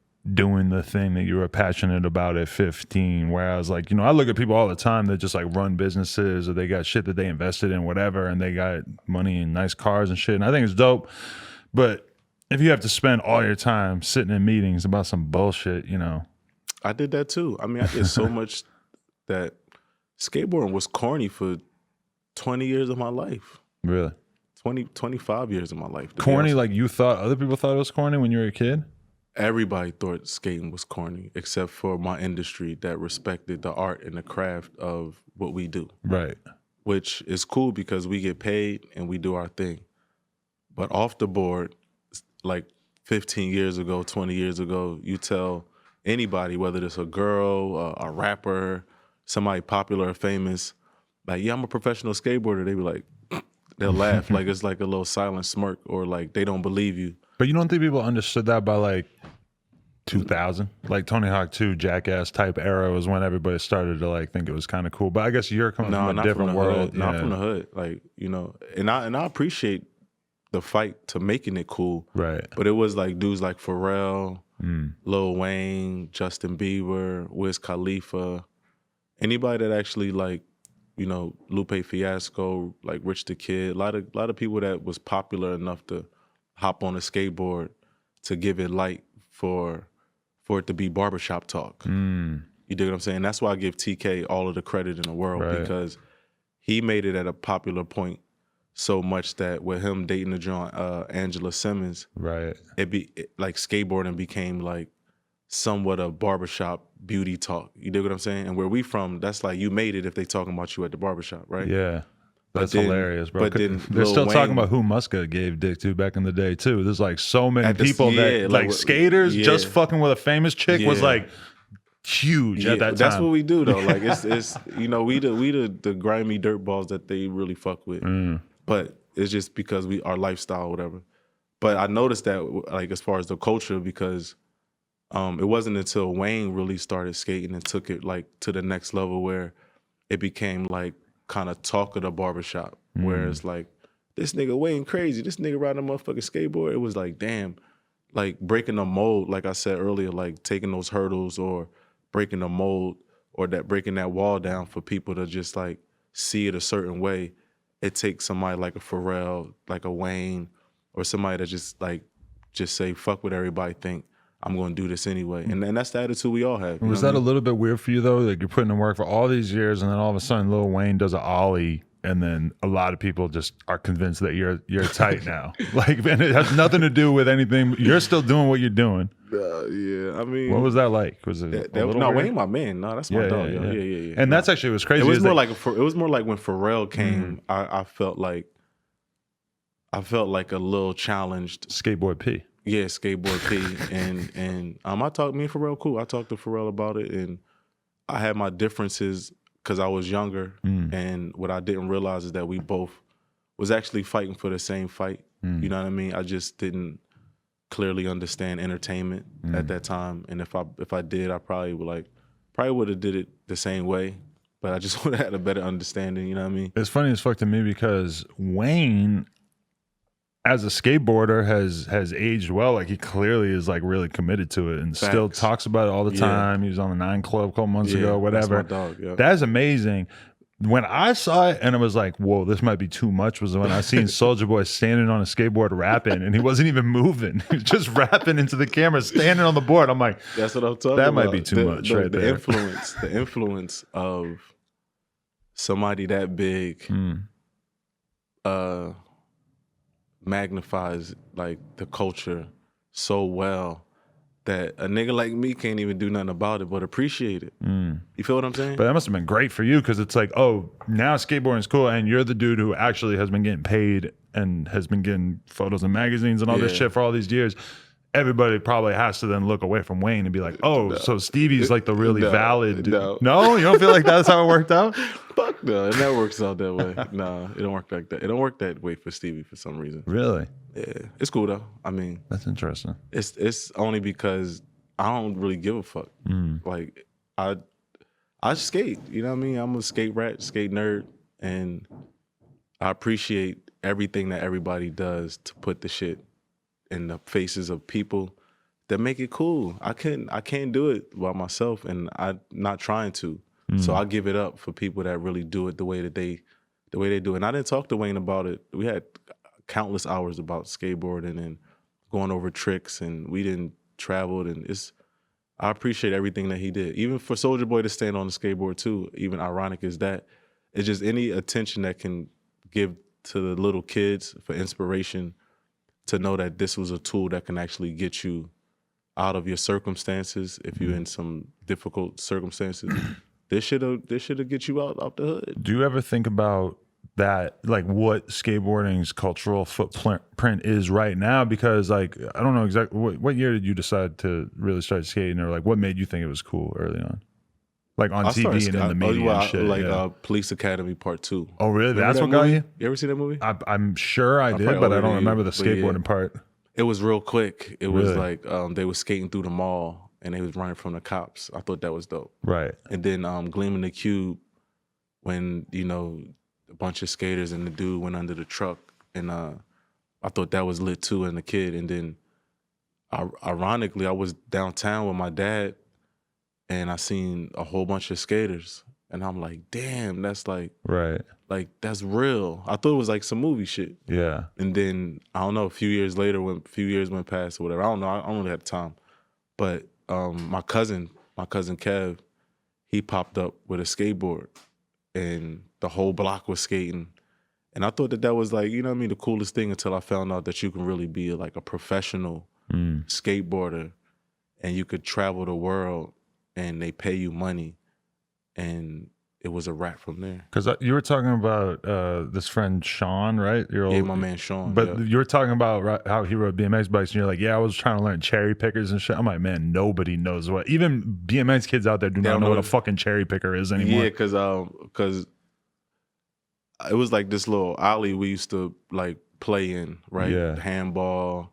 the thing that you were passionate about at 15. Whereas, like, I look at people all the time that just like run businesses or they got shit that they invested in, whatever, and they got money and nice cars and shit. And I think it's dope. But if you have to spend all your time sitting in meetings about some bullshit, I did that too. I mean, I did so much that skateboarding was corny for 20 years of my life. Really? 25 years of my life. Corny, like you thought other people thought it was corny when you were a kid? Everybody thought skating was corny, except for my industry that respected the art and the craft of what we do. Right. Which is cool because we get paid and we do our thing. But off the board, like 15 years ago, 20 years ago, you tell anybody, whether it's a girl, a rapper, somebody popular or famous, like, yeah, I'm a professional skateboarder. They be like, they'll laugh. Like it's like a little silent smirk, or like they don't believe you. But you don't think people understood that by like 2000? Like Tony Hawk 2, Jackass type era was when everybody started to like think it was kind of cool. But I guess you're coming from a different world. Not from the hood. Like, and I appreciate the fight to making it cool. Right. But it was like dudes like Pharrell, Lil Wayne, Justin Bieber, Wiz Khalifa, anybody that actually like, Lupe Fiasco, like Rich the Kid, a lot of people that was popular enough to hop on a skateboard to give it light for it to be barbershop talk. You dig what I'm saying? That's why I give TK all of the credit in the world, because he made it at a popular point so much that with him dating the joint Angela Simmons, like skateboarding became like somewhat of barbershop beauty talk. You dig what I'm saying? And where we from, that's like you made it if they talking about you at the barbershop, right? Yeah. That's hilarious, bro. But then they're still talking about who Muska gave dick to back in the day too. There's like so many people that like skaters just fucking with a famous chick was like huge at that time. That's what we do though. Like it's we the grimy dirt balls that they really fuck with. But it's just because our lifestyle, whatever. But I noticed that like as far as the culture, because it wasn't until Wayne really started skating and took it like to the next level where it became like kind of talk of the barbershop, where it's like, this nigga Wayne crazy, this nigga riding a motherfucking skateboard. It was like, damn, like breaking the mold, like I said earlier, like taking those hurdles or breaking the mold or breaking that wall down for people to just like see it a certain way. It takes somebody like a Pharrell, like a Wayne, or somebody that just say, fuck what everybody think. I'm going to do this anyway. And that's the attitude we all have. Was that a little bit weird for you, though? Like you're putting in work for all these years, and then all of a sudden Lil Wayne does an ollie, and then a lot of people just are convinced that you're tight now. Like, and it has nothing to do with anything. You're still doing what you're doing. Yeah, I mean. What was that like? Was it no, Wayne my man. No, that's my dog. Yeah. And that's actually what's crazy. It was more like when Pharrell came, I felt like a little challenged. Skateboard P. Yeah, Skateboard P. and me and Pharrell cool. I talked to Pharrell about it, and I had my differences because I was younger, and what I didn't realize is that we both was actually fighting for the same fight. You know what I mean? I just didn't clearly understand entertainment at that time, and if I did, I probably would have did it the same way, but I just would have had a better understanding. You know what I mean? It's funny as fuck to me because Wayne, as a skateboarder has aged well. Like he clearly is like really committed to it and still Facts. talks about it all the Yeah. time. He was on the 9 Club a couple months ago, whatever. That's my dog. Yeah. That's amazing. When I saw it and it was like, whoa, this might be too much, was when I seen Soulja Boy standing on a skateboard rapping and he wasn't even moving. He was just rapping into the camera, standing on the board. I'm like, that's what I'm talking that about. might be too much right the there. The influence of somebody that big magnifies like the culture so well that a nigga like me can't even do nothing about it but appreciate it. You feel what I'm saying? But that must have been great for you because it's like, oh, now skateboarding is cool, and you're the dude who actually has been getting paid and has been getting photos in magazines and all this shit for all these years. Everybody probably has to then look away from Wayne and be like, oh, so Stevie's like the really valid dude. No, you don't feel like that's how it worked out? Fuck no, it never works out that way. No, it don't work like that. It don't work that way for Stevie for some reason. Really? Yeah, it's cool though. I mean, that's interesting. It's only because I don't really give a fuck. Like I skate. You know what I mean? I'm a skate rat, skate nerd, and I appreciate everything that everybody does to put the shit in the faces of people that make it cool. I can't do it by myself, and I'm not trying to. So I give it up for people that really do it the way they do it. And I didn't talk to Wayne about it. We had countless hours about skateboarding and going over tricks, and we didn't travel. And I appreciate everything that he did. Even for Soulja Boy to stand on the skateboard too, even ironic as that, it's just any attention that can give to the little kids for inspiration to know that this was a tool that can actually get you out of your circumstances if you're in some difficult circumstances. This should get you out the hood. Do you ever think about that, like what skateboarding's cultural footprint is right now? Because like, I don't know exactly what year did you decide to really start skating, or like what made you think it was cool early on? Like on TV and in the media and shit. Like Police Academy Part 2. Oh really? That's what got you? You ever see that movie? I'm sure I did, but I don't remember the skateboarding part. It was real quick. It was like they were skating through the mall and they was running from the cops. I thought that was dope. Right. And then Gleaming the Cube, when, you know, a bunch of skaters and the dude went under the truck, and I thought that was lit too and a kid. And then ironically, I was downtown with my dad and I seen a whole bunch of skaters, and I'm like, damn, that's like, like that's real. I thought it was like some movie shit. Yeah. And then I don't know, a few years later, when a few years went past or whatever, I don't know, I don't really have time. But my cousin Kev, he popped up with a skateboard, and the whole block was skating. And I thought that was like, you know what I mean, the coolest thing, until I found out that you can really be like a professional skateboarder, and you could travel the world and they pay you money, and it was a wrap from there. Because you were talking about this friend Sean, right? Yeah, my man Sean. But you were talking about how he rode BMX bikes, and you're like, yeah, I was trying to learn cherry pickers and shit. I'm like, man, nobody knows what. Even BMX kids out there do not know what a fucking cherry picker is anymore. Yeah, because it was like this little alley we used to like play in, right? Yeah. Handball,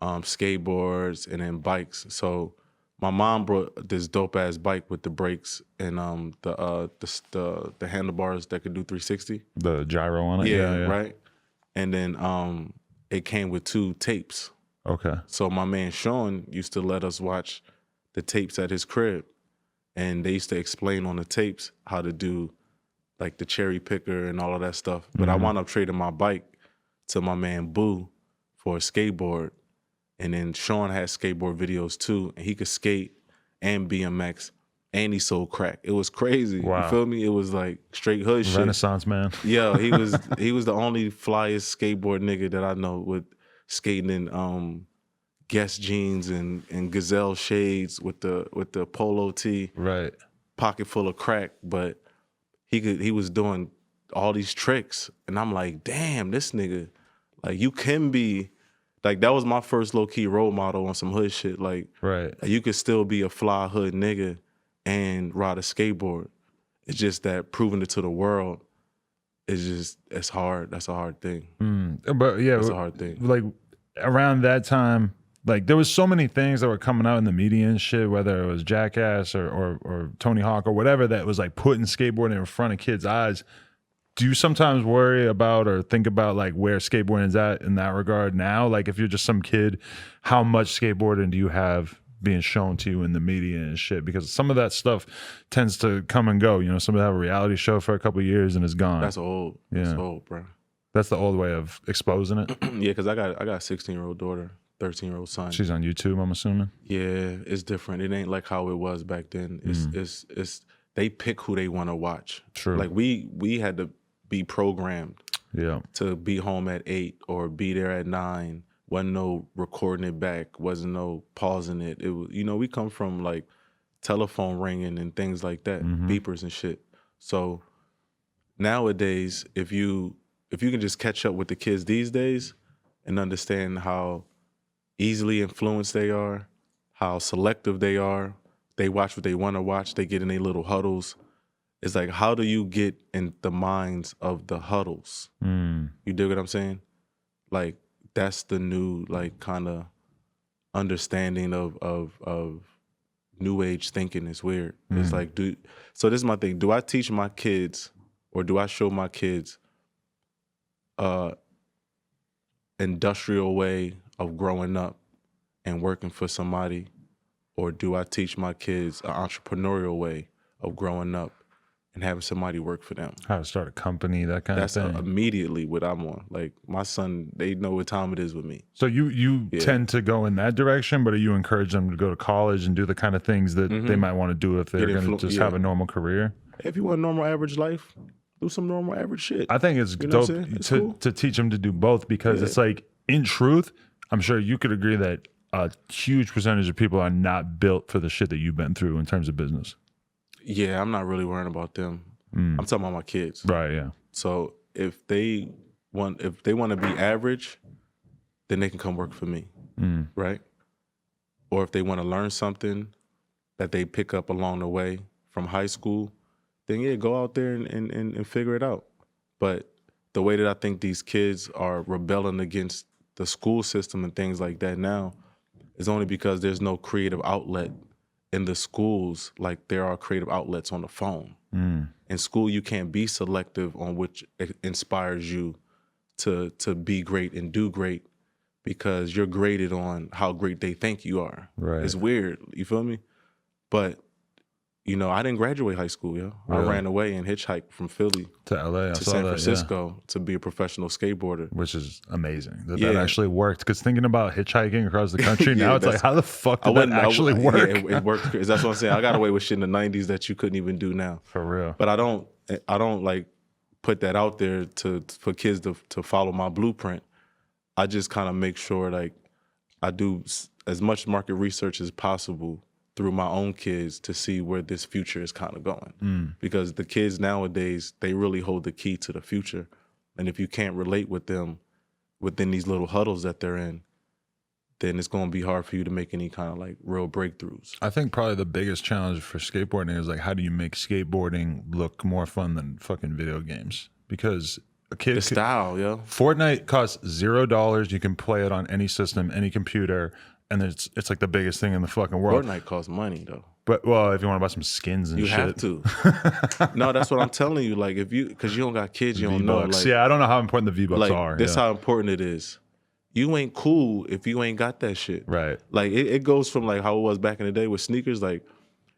skateboards, and then bikes. So my mom brought this dope ass bike with the brakes and the handlebars that could do 360. The gyro on it. Yeah, right. And then it came with 2 tapes. Okay. So my man Sean used to let us watch the tapes at his crib, and they used to explain on the tapes how to do like the cherry picker and all of that stuff. But I wound up trading my bike to my man Boo for a skateboard. And then Sean had skateboard videos too, and he could skate and BMX, and he sold crack. It was crazy. Wow. You feel me? It was like straight hood shit. Renaissance man. Yeah, he was the only flyest skateboard nigga that I know, with skating in Guess jeans and Gazelle shades with the polo tee. Right. Pocket full of crack, but he was doing all these tricks, and I'm like, damn, this nigga, like you can be. Like, that was my first low-key role model on some hood shit. Like, you could still be a fly hood nigga and ride a skateboard. It's just that proving it to the world is it's hard. That's a hard thing. But yeah, that's a hard thing. Like, around that time, like, there was so many things that were coming out in the media and shit, whether it was Jackass or Tony Hawk or whatever, that was like putting skateboarding in front of kids' eyes. do you sometimes worry about or think about like where skateboarding is at in that regard now? Like if you're just some kid, how much skateboarding do you have being shown to you in the media and shit? Because some of that stuff tends to come and go. You know, some of them have a reality show for a couple of years and it's gone. That's old. Yeah. That's old, bro. That's the old way of exposing it. Yeah, because I got a 16-year-old daughter, 13-year-old son. She's on YouTube, I'm assuming. Yeah, it's different. It ain't like how it was back then. It's they pick who they want to watch. True. Like we had to be programmed. Yeah. To be home at 8 or be there at 9. Wasn't no recording it back. Wasn't no pausing it. It was, you know, we come from like telephone ringing and things like that, beepers and shit. So nowadays, if you can just catch up with the kids these days and understand how easily influenced they are, how selective they are, they watch what they want to watch, they get in their little huddles. It's like, how do you get in the minds of the huddles? You dig what I'm saying? Like, that's the new, like, kind of understanding of new age thinking is weird. It's like, so this is my thing. Do I teach my kids or do I show my kids industrial way of growing up and working for somebody, or do I teach my kids an entrepreneurial way of growing up and having somebody work for them? How to start a company, that kind That's of thing. immediately what I'm on. Like my son, they know what time it is with me. So you tend to go in that direction, but do you encourage them to go to college and do the kind of things that they might want to do if they're going to just have a normal career? If you want a normal average life, do some normal average shit. I think it's dope to teach them to do both, because it's like, in truth, I'm sure you could agree that a huge percentage of people are not built for the shit that you've been through in terms of business. Yeah, I'm not really worrying about them. I'm talking about my kids. Right, yeah. So if they want to be average, then they can come work for me, right? Or if they want to learn something that they pick up along the way from high school, then yeah, go out there and figure it out. But the way that I think these kids are rebelling against the school system and things like that now is only because there's no creative outlet in the schools like there are creative outlets on the phone. In school, you can't be selective on which inspires you to be great and do great, because you're graded on how great they think you are. Right. It's weird. You feel me? But, you know, I didn't graduate high school, yo. Really? I ran away and hitchhiked from Philly to LA, to San Francisco to be a professional skateboarder. Which is amazing that actually worked. Because thinking about hitchhiking across the country now, it's like, how the fuck did that actually work? Yeah, it worked. That's what I'm saying. I got away with shit in the 90s that you couldn't even do now. For real. But I don't like put that out there for kids to follow my blueprint. I just kind of make sure like I do as much market research as possible through my own kids to see where this future is kind of going. Because the kids nowadays, they really hold the key to the future. And if you can't relate with them within these little huddles that they're in, then it's going to be hard for you to make any kind of like real breakthroughs. I think probably the biggest challenge for skateboarding is like, how do you make skateboarding look more fun than fucking video games? Because a kid, the style, yo. Fortnite costs $0. You can play it on any system, any computer, and it's like the biggest thing in the fucking world. Fortnite costs money though. But well, if you want to buy some skins and you shit, have to. No, that's what I'm telling you. Like because you don't got kids, you don't know. Like, yeah, I don't know how important the V-Bucks are. This how important it is. You ain't cool if you ain't got that shit. Right. Like it goes from like how it was back in the day with sneakers. Like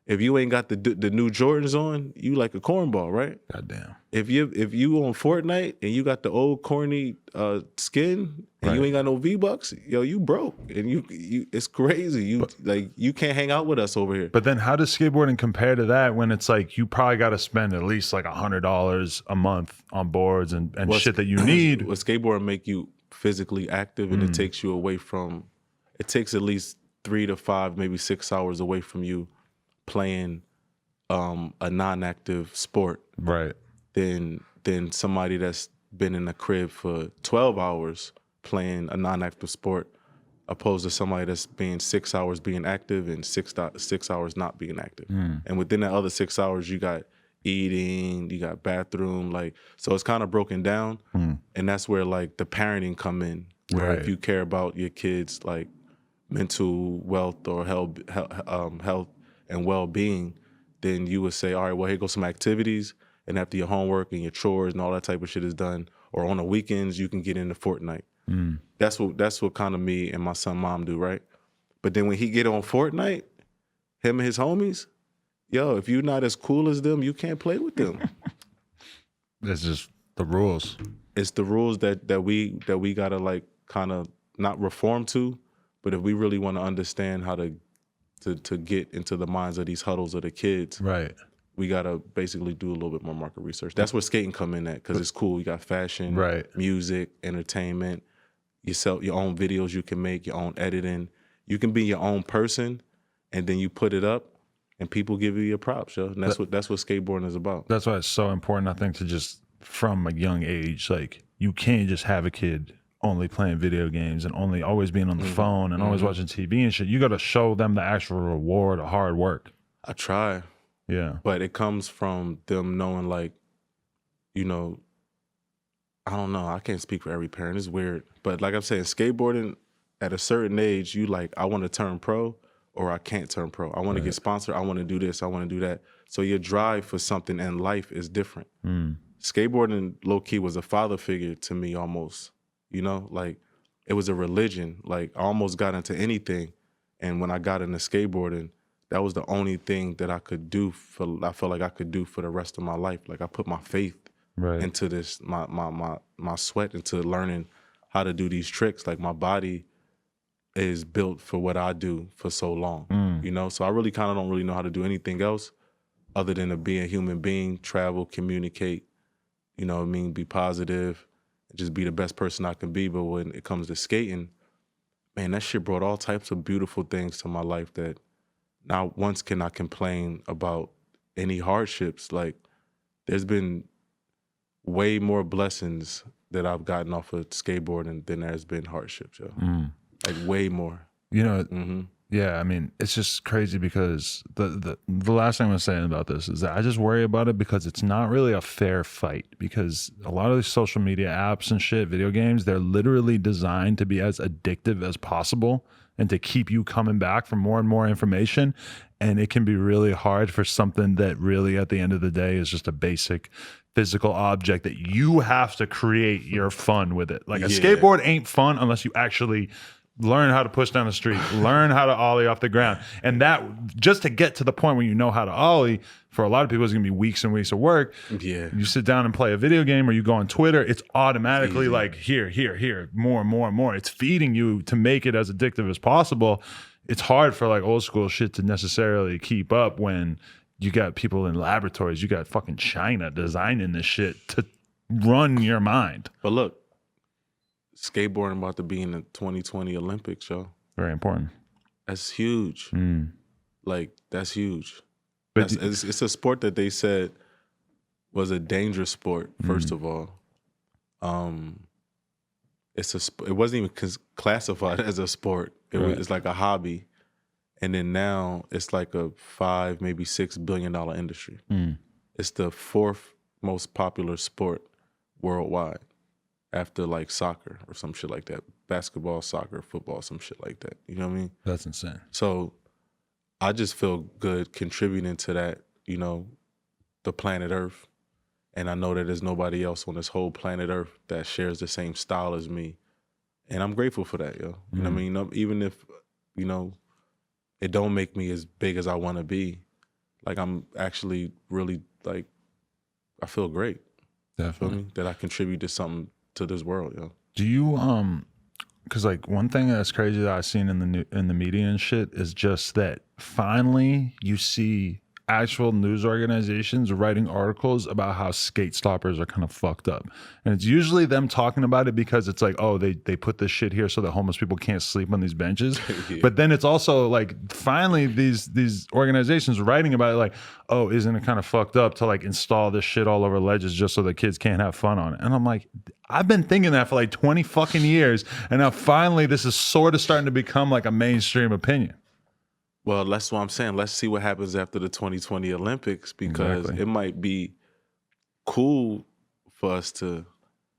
if you ain't got the new Jordans on, you like a cornball, right? Goddamn. If you on Fortnite and you got the old corny skin and you ain't got no V-Bucks, yo, you broke. And you it's crazy. You can't hang out with us over here. But then how does skateboarding compare to that when it's like you probably got to spend at least like $100 a month on boards and shit that you need? Well, skateboarding make you physically active, and it takes you away from, it takes at least 3 to 5, maybe 6 hours away from you playing a non-active sport, right? Than somebody that's been in a crib for 12 hours playing a non-active sport, opposed to somebody that's being 6 hours being active and 6 hours not being active. And within that other 6 hours, you got eating, you got bathroom, like, so it's kind of broken down. And that's where like the parenting come in, where if you care about your kids like mental wealth or health and well-being, then you would say, all right, well, here goes some activities. and after your homework and your chores and all that type of shit is done, or on the weekends you can get into Fortnite. That's what kind of me and my son mom do, right? But then when he get on Fortnite, him and his homies, yo, if you're not as cool as them, you can't play with them. That's just the rules. It's the rules that we gotta like kind of not reform to, but if we really want to understand how to get into the minds of these huddles of the kids, right? We gotta basically do a little bit more market research. That's where skating come in at, because it's cool. You got fashion, right, music, entertainment. You sell your own videos. You can make your own editing. You can be your own person, and then you put it up, and people give you your props, yo. And that's what skateboarding is about. That's why it's so important, I think, to just from a young age, like you can't just have a kid only playing video games and only always being on the phone and always watching TV and shit. You got to show them the actual reward of hard work. I try. Yeah. But it comes from them knowing, like, you know, I don't know. I can't speak for every parent. It's weird. But like I'm saying, skateboarding at a certain age, you like, I want to turn pro or I can't turn pro. I want to get sponsored. I want to do this. I want to do that. So your drive for something in life is different. Skateboarding, low-key, was a father figure to me almost. You know, like it was a religion. Like I almost got into anything. And when I got into skateboarding, that was the only thing that I could do I felt like I could do for the rest of my life. Like I put my faith into this, my sweat into learning how to do these tricks. Like my body is built for what I do for so long, you know? So I really kind of don't really know how to do anything else other than to be a human being, travel, communicate, you know what I mean? Be positive, just be the best person I can be. But when it comes to skating, man, that shit brought all types of beautiful things to my life that not once can I complain about any hardships. Like there's been way more blessings that I've gotten off of skateboarding than there's been hardships, yo. Like way more. You know, yeah, I mean, it's just crazy because the last thing I was saying about this is that I just worry about it because it's not really a fair fight, because a lot of these social media apps and shit, video games, they're literally designed to be as addictive as possible and to keep you coming back for more and more information. And it can be really hard for something that really at the end of the day is just a basic physical object that you have to create your fun with it. Like a skateboard ain't fun unless you actually learn how to push down the street, learn how to ollie off the ground. And that, just to get to the point where you know how to ollie, for a lot of people, it's gonna be weeks and weeks of work. Yeah. You sit down and play a video game or you go on Twitter, it's automatically like here, more. It's feeding you to make it as addictive as possible. It's hard for like old school shit to necessarily keep up when you got people in laboratories, you got fucking China designing this shit to run your mind. But look, skateboarding about to be in the 2020 Olympics, yo. Very important. That's huge. Like, that's huge. It's a sport that they said was a dangerous sport, first of all. It wasn't even classified as a sport. It's like a hobby. And then now it's like a $5, maybe $6 billion industry. It's the 4th most popular sport worldwide, after like soccer or some shit like that. Basketball, soccer, football, some shit like that. You know what I mean? That's insane. So I just feel good contributing to that, you know, the planet Earth. And I know that there's nobody else on this whole planet Earth that shares the same style as me. And I'm grateful for that, yo. You know what I mean? Even if, you know, it don't make me as big as I want to be, like I'm actually really like, I feel great. Definitely. You feel me? That I contribute to something to this world, yo. Do you because like one thing that's crazy that I've seen in the media and shit is just that finally you see actual news organizations writing articles about how skate stoppers are kind of fucked up, and it's usually them talking about it because it's like, oh, they put this shit here so that homeless people can't sleep on these benches. But then it's also like finally these organizations writing about it like, oh, isn't it kind of fucked up to like install this shit all over ledges just so the kids can't have fun on it? And I'm like, I've been thinking that for like 20 fucking years, and now finally this is sort of starting to become like a mainstream opinion. Well, that's what I'm saying. Let's see what happens after the 2020 Olympics, because it might be cool for us to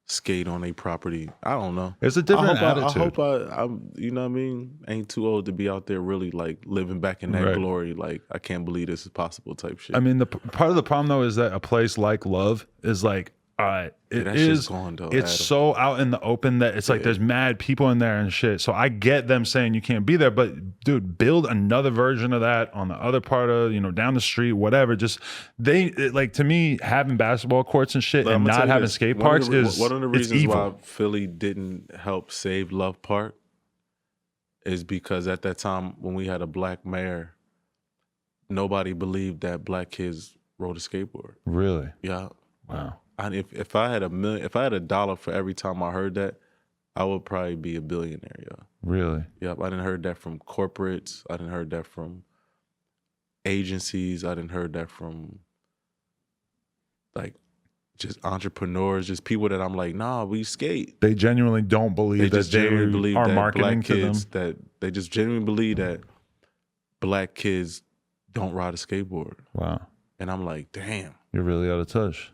skate on a property. I don't know. It's a different I attitude. hope I'm, you know what I mean? Ain't too old to be out there really like living back in that Right. glory. Like, I can't believe this is possible type shit. I mean, the part of the problem though is that a place like Love is like, all right, that shit's gone though. it's Adam. so out in the open that it's like there's mad people in there and shit. So I get them saying you can't be there, but dude, build another version of that on the other part of, you know, down the street, whatever. Just like, to me, having basketball courts and shit But and I'ma tell not you having this, skate parks is one of the it's reasons evil. why Philly didn't help save Love Park is because at that time when we had a black mayor, nobody believed that black kids rode a skateboard. Really? Yeah. Wow. And if I had if I had $1 for every time I heard that, I would probably be a billionaire. Yeah. Really? Yep. I didn't heard that from corporates. I didn't heard that from agencies. I didn't heard that from like just entrepreneurs, just people that I'm like, nah, we skate. They genuinely don't believe They that just genuinely they believe are that marketing black to them. kids, that they just genuinely believe that black kids don't ride a skateboard. Wow. And I'm like, damn. You're really out of touch.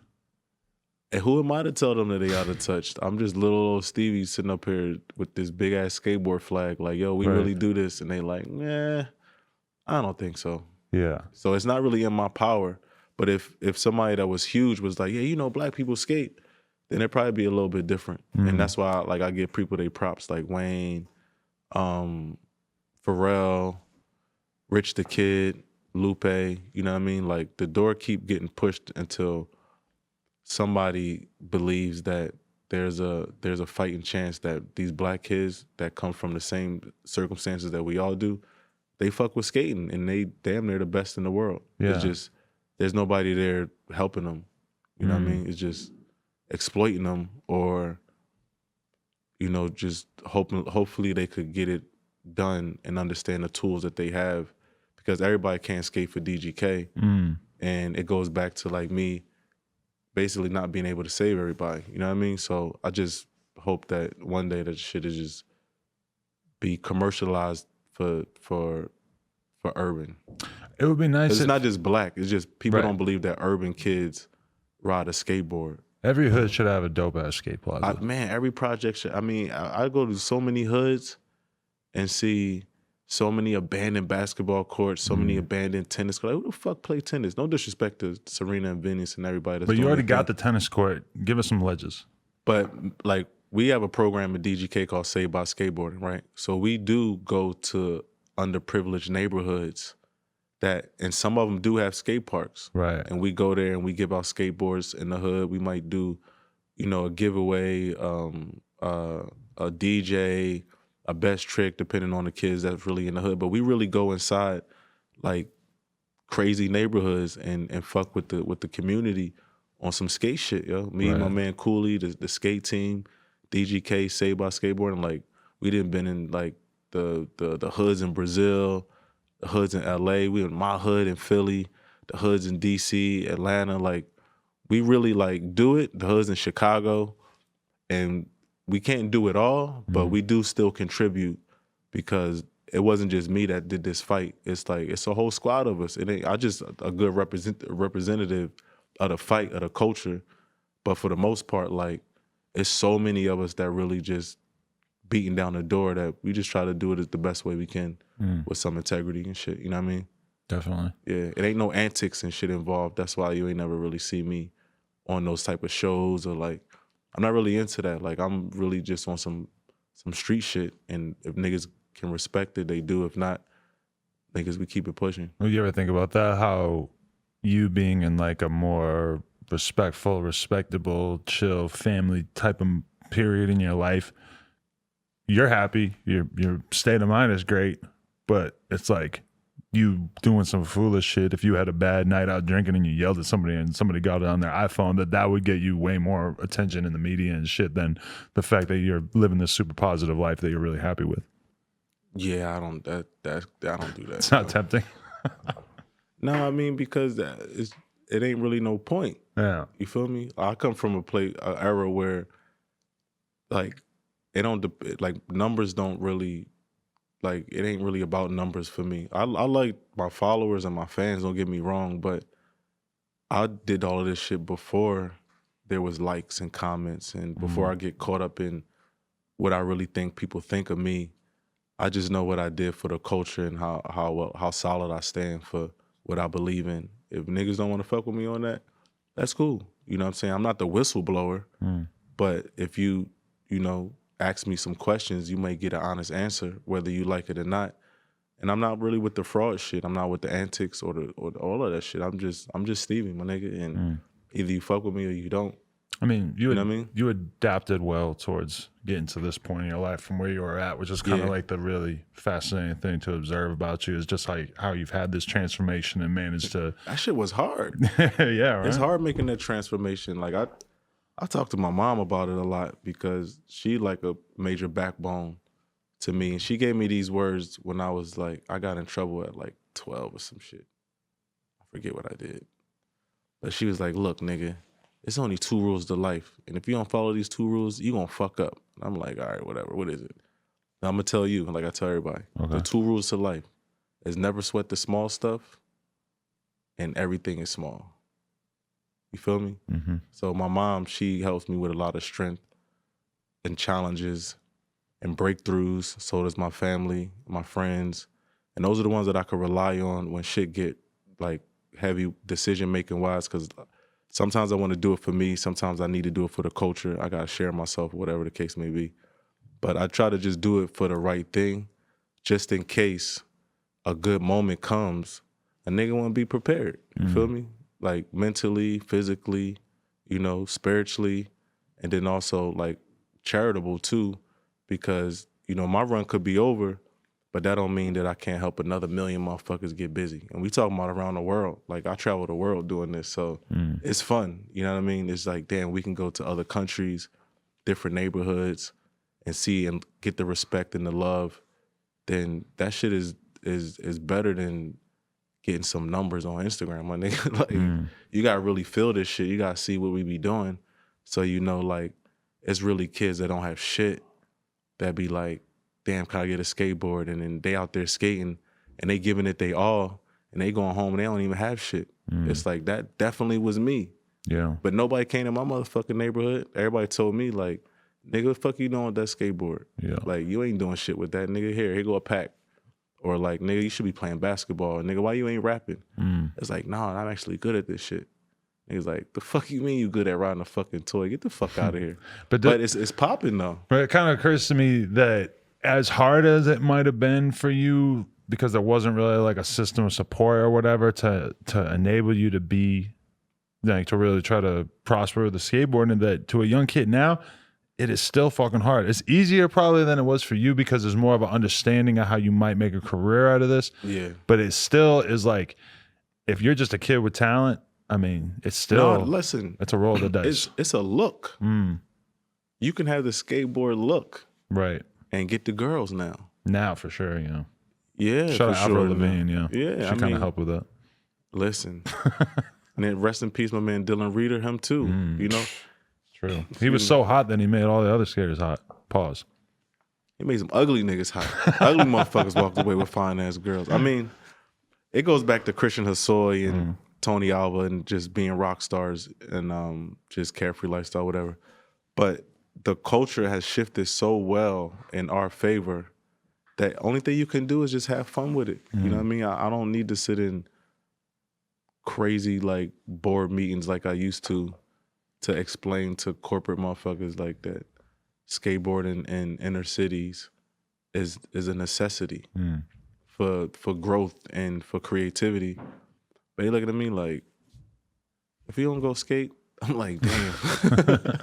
And who am I to tell them that they out of touch? I'm just little old Stevie sitting up here with this big ass skateboard flag, like, yo, we really do this. And they like, nah, I don't think so. Yeah. So it's not really in my power. But if somebody that was huge was like, yeah, you know, black people skate, then it'd probably be a little bit different. And that's why I give people their props, like Wayne, Pharrell, Rich the Kid, Lupe, you know what I mean? Like, the door keep getting pushed until somebody believes that there's a fighting chance that these black kids that come from the same circumstances that we all do, they fuck with skating and they damn near the best in the world. Yeah. It's just there's nobody there helping them. You know what I mean? It's just exploiting them, or, you know, just hopefully they could get it done and understand the tools that they have, because everybody can't skate for DGK. And it goes back to like me basically not being able to save everybody. You know what I mean? So I just hope that one day that shit is just be commercialized for urban. It would be nice. It's not just black. It's just people Right. don't believe that urban kids ride a skateboard. Every hood should have a dope ass skate plaza. Man, every project should. I mean, I go to so many hoods and see so many abandoned basketball courts, so many abandoned tennis courts. Like, who the fuck play tennis? No disrespect to Serena and Venus and everybody. That's But you doing already their got thing. the tennis court. Give us some ledges. But like, we have a program at DGK called Saved by Skateboarding, right? So we do go to underprivileged neighborhoods and some of them do have skate parks. Right. And we go there and we give out skateboards in the hood. We might do, you know, a giveaway, a DJ, a best trick, depending on the kids that's really in the hood. But we really go inside like crazy neighborhoods and fuck with the community on some skate shit, yo. Me and my man Cooley, the skate team, DGK, Saved by Skateboarding, like, we done been in like the hoods in Brazil, the hoods in LA, we in my hood in Philly, the hoods in DC, Atlanta, like, we really like do it, the hoods in Chicago, and we can't do it all, but we do still contribute, because it wasn't just me that did this fight. It's like, it's a whole squad of us. It ain't, I just a good representative of the fight, of the culture, but for the most part, like, it's so many of us that really just beating down the door that we just try to do it the best way we can with some integrity and shit. You know what I mean? Definitely. Yeah, it ain't no antics and shit involved. That's why you ain't never really see me on those type of shows, or like, I'm not really into that. Like, I'm really just on some street shit, and if niggas can respect it, they do. If not, niggas, we keep it pushing. Well, you ever think about that? How you being in like a more respectful, respectable, chill, family type of period in your life, you're happy, your state of mind is great, but it's like you doing some foolish shit. If you had a bad night out drinking and you yelled at somebody and somebody got it on their iPhone, that would get you way more attention in the media and shit than the fact that you're living this super positive life that you're really happy with. Yeah, I don't do that. It's not tempting. No, I mean, because it ain't really no point. Yeah. You feel me? I come from an era where, like, it don't like numbers don't really, like, it ain't really about numbers for me. I like my followers and my fans, don't get me wrong, but I did all of this shit before there was likes and comments. And before I get caught up in what I really think people think of me, I just know what I did for the culture and how solid I stand for what I believe in. If niggas don't want to fuck with me on that, that's cool. You know what I'm saying? I'm not the whistleblower, but if you ask me some questions, you may get an honest answer, whether you like it or not. And I'm not really with the fraud shit. I'm not with the antics or all of that shit. I'm just Stevie, my nigga. And either you fuck with me or you don't. I mean, know what I mean? You adapted well towards getting to this point in your life from where you were at, which is kind of like the really fascinating thing to observe about you is just like how you've had this transformation and managed to. That shit was hard. Yeah, right. It's hard making that transformation. Like I talk to my mom about it a lot because she like a major backbone to me. And she gave me these words when I was like, I got in trouble at like 12 or some shit. I forget what I did. But she was like, look, nigga, it's only 2 rules to life. And if you don't follow these 2 rules, you gonna fuck up. And I'm like, all right, whatever. What is it? And I'm gonna tell you, like I tell everybody, the 2 rules to life is never sweat the small stuff and everything is small. You feel me? Mm-hmm. So my mom, she helps me with a lot of strength and challenges and breakthroughs. So does my family, my friends. And those are the ones that I could rely on when shit get like heavy decision-making wise, because sometimes I want to do it for me. Sometimes I need to do it for the culture. I got to share myself, whatever the case may be. But I try to just do it for the right thing, just in case a good moment comes, a nigga want to be prepared. You feel me? Like mentally, physically, spiritually, and then also like charitable too, because, my run could be over, but that don't mean that I can't help another million motherfuckers get busy. And we talking about around the world. Like I travel the world doing this, so it's fun. You know what I mean? It's like, damn, we can go to other countries, different neighborhoods, and see and get the respect and the love. Then that shit is better than getting some numbers on Instagram, my nigga. Like you gotta really feel this shit. You gotta see what we be doing. So like it's really kids that don't have shit that be like, damn, can I get a skateboard? And then they out there skating and they giving it they all and they going home and they don't even have shit. It's like that definitely was me. Yeah. But nobody came to my motherfucking neighborhood. Everybody told me like, nigga, what the fuck you doing with that skateboard? Yeah. Like you ain't doing shit with that, nigga. Here go a pack. Or like, nigga, you should be playing basketball. Nigga, why you ain't rapping? It's like, nah, I'm actually good at this shit. Nigga's like, the fuck you mean you good at riding a fucking toy? Get the fuck out of here. But it's popping though. But it kind of occurs to me that as hard as it might have been for you, because there wasn't really like a system of support or whatever to enable you to be, like to really try to prosper with the skateboarding, that to a young kid now, it is still fucking hard. It's easier probably than it was for you because there's more of an understanding of how you might make a career out of this. Yeah. But it still is like, if you're just a kid with talent, I mean, it's still, no, listen, it's a roll of the dice. It's a look. You can have the skateboard look. Right. And get the girls now. Now for sure, Yeah, shout out for sure. Avril Lavigne, Yeah, she kind of helped with that. Listen. And then rest in peace, my man Dylan Reeder, him too, True. He was so hot that he made all the other skaters hot. Pause. He made some ugly niggas hot. Ugly motherfuckers walked away with fine ass girls. I mean, it goes back to Christian Hosoi and Tony Alva and just being rock stars and just carefree lifestyle, whatever. But the culture has shifted so well in our favor that only thing you can do is just have fun with it. You know what I mean? I don't need to sit in crazy like board meetings like I used to explain to corporate motherfuckers like that skateboarding in inner cities is a necessity for growth and for creativity. But they looking at me like, if you don't go skate, I'm like, damn.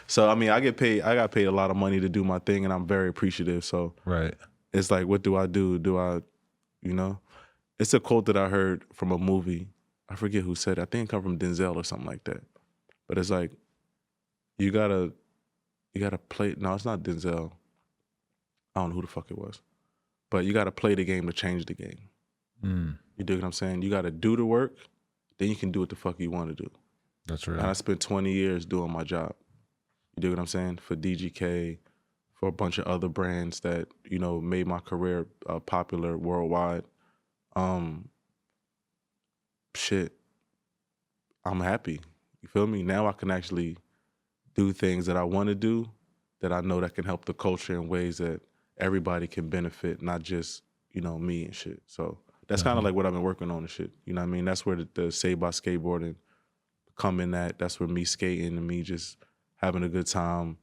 So I mean, I got paid a lot of money to do my thing, and I'm very appreciative. So right, it's like, what do I do? Do I, It's a quote that I heard from a movie. I forget who said it. I think it come from Denzel or something like that. But it's like, you gotta play. No, it's not Denzel. I don't know who the fuck it was. But you gotta play the game to change the game. You dig what I'm saying? You gotta do the work, then you can do what the fuck you want to do. That's right. And I spent 20 years doing my job. You dig what I'm saying? For DGK, for a bunch of other brands that, made my career popular worldwide. Shit, I'm happy. You feel me? Now I can actually do things that I want to do that I know that can help the culture in ways that everybody can benefit, not just, you know, me and shit. So that's kind of like what I've been working on and shit. You know what I mean? That's where the Say by Skateboarding come in at. That's where me skating and me just having a good time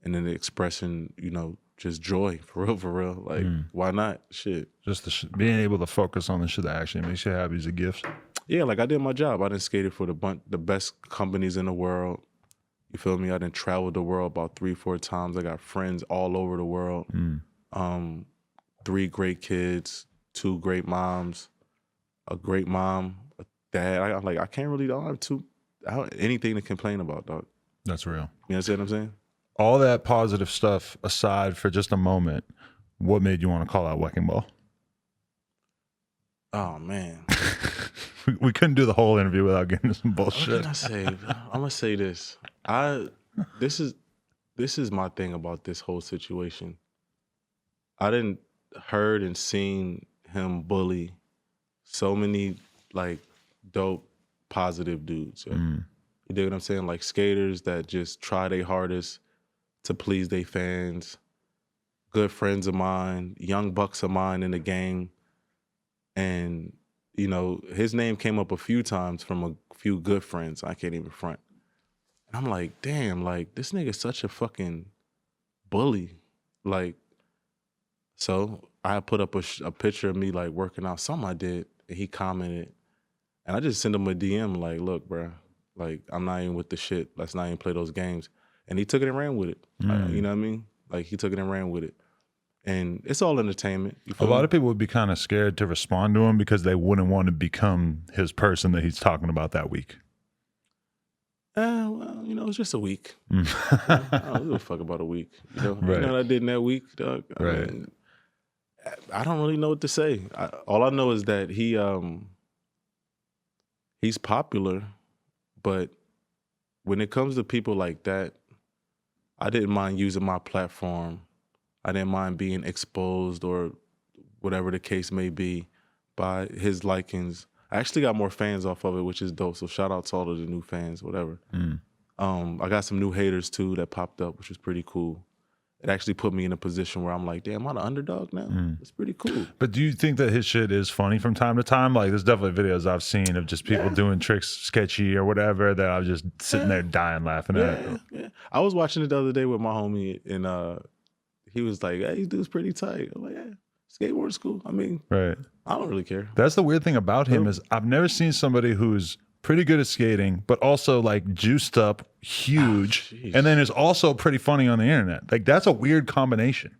and then expressing, you know, just joy for real. Like, why not? Shit. Just being able to focus on the shit that actually makes you happy is a gift. Yeah, like I did my job. I done skated for the best companies in the world. You feel me? I done traveled the world about 3-4 times. I got friends all over the world. 3 great kids, 2 great moms, a great mom, a dad. I don't have anything to complain about, dog. That's real. You understand what I'm saying? All that positive stuff aside for just a moment, what made you want to call out Weckingball? Oh man. We couldn't do the whole interview without getting some bullshit. What can I say? I'm gonna say this. This is my thing about this whole situation. I didn't heard and seen him bully so many like dope, positive dudes. Yeah. You dig what I'm saying? Like skaters that just try their hardest to please their fans. Good friends of mine, young bucks of mine in the game, and you know, his name came up a few times from a few good friends. I can't even front. And I'm like, damn, like, this nigga's such a fucking bully. Like, so I put up a picture of me, like, working out, something I did, and he commented. And I just sent him a DM, like, look, bro, like, I'm not even with the shit. Let's not even play those games. And he took it and ran with it. You know what I mean? Like, he took it and ran with it. And it's all entertainment. A lot of people would be kind of scared to respond to him because they wouldn't want to become his person that he's talking about that week. Well, you know, it's just a week. I don't give a fuck about a week. You know, Right. You know what I did in that week, dog? I mean, I don't really know what to say. All I know is that he's popular, but when it comes to people like that, I didn't mind using my platform. I didn't mind being exposed or whatever the case may be by his likings. I actually got more fans off of it, which is dope. So shout out to all of the new fans, whatever. I got some new haters too that popped up, which was pretty cool. It actually put me in a position where I'm like, damn, I'm the underdog now. It's pretty cool. But do you think that his shit is funny from time to time? Like, there's definitely videos I've seen of just people doing tricks sketchy or whatever that I was just sitting there dying laughing at. Yeah. I was watching it the other day with my homie, and he was like, hey, this dude's pretty tight. I'm like, yeah, skateboarding school. I mean, Right. I don't really care. That's the weird thing about him is I've never seen somebody who's pretty good at skating, but also like juiced up, huge, and then is also pretty funny on the internet. Like, that's a weird combination.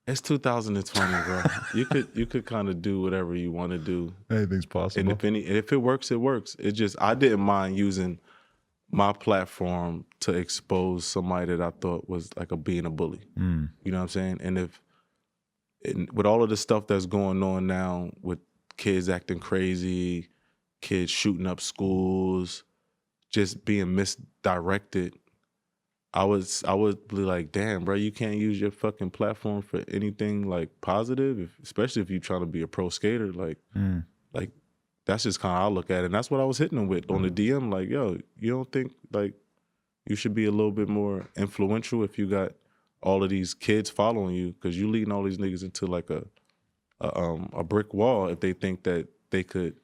It's 2020, bro. You could kind of do whatever you want to do. Anything's possible. And if it works, it works. It just, I didn't mind using my platform to expose somebody that I thought was like being a bully. You know what I'm saying? And with all of the stuff that's going on now with kids acting crazy, kids shooting up schools, just being misdirected, I would be like, damn, bro, you can't use your fucking platform for anything like positive, especially if you're trying to be a pro skater. Like that's just kind of how I look at it. And that's what I was hitting them with on the DM. Like, yo, you don't think like you should be a little bit more influential if you got all of these kids following you, because you leading all these niggas into like a brick wall if they think that they could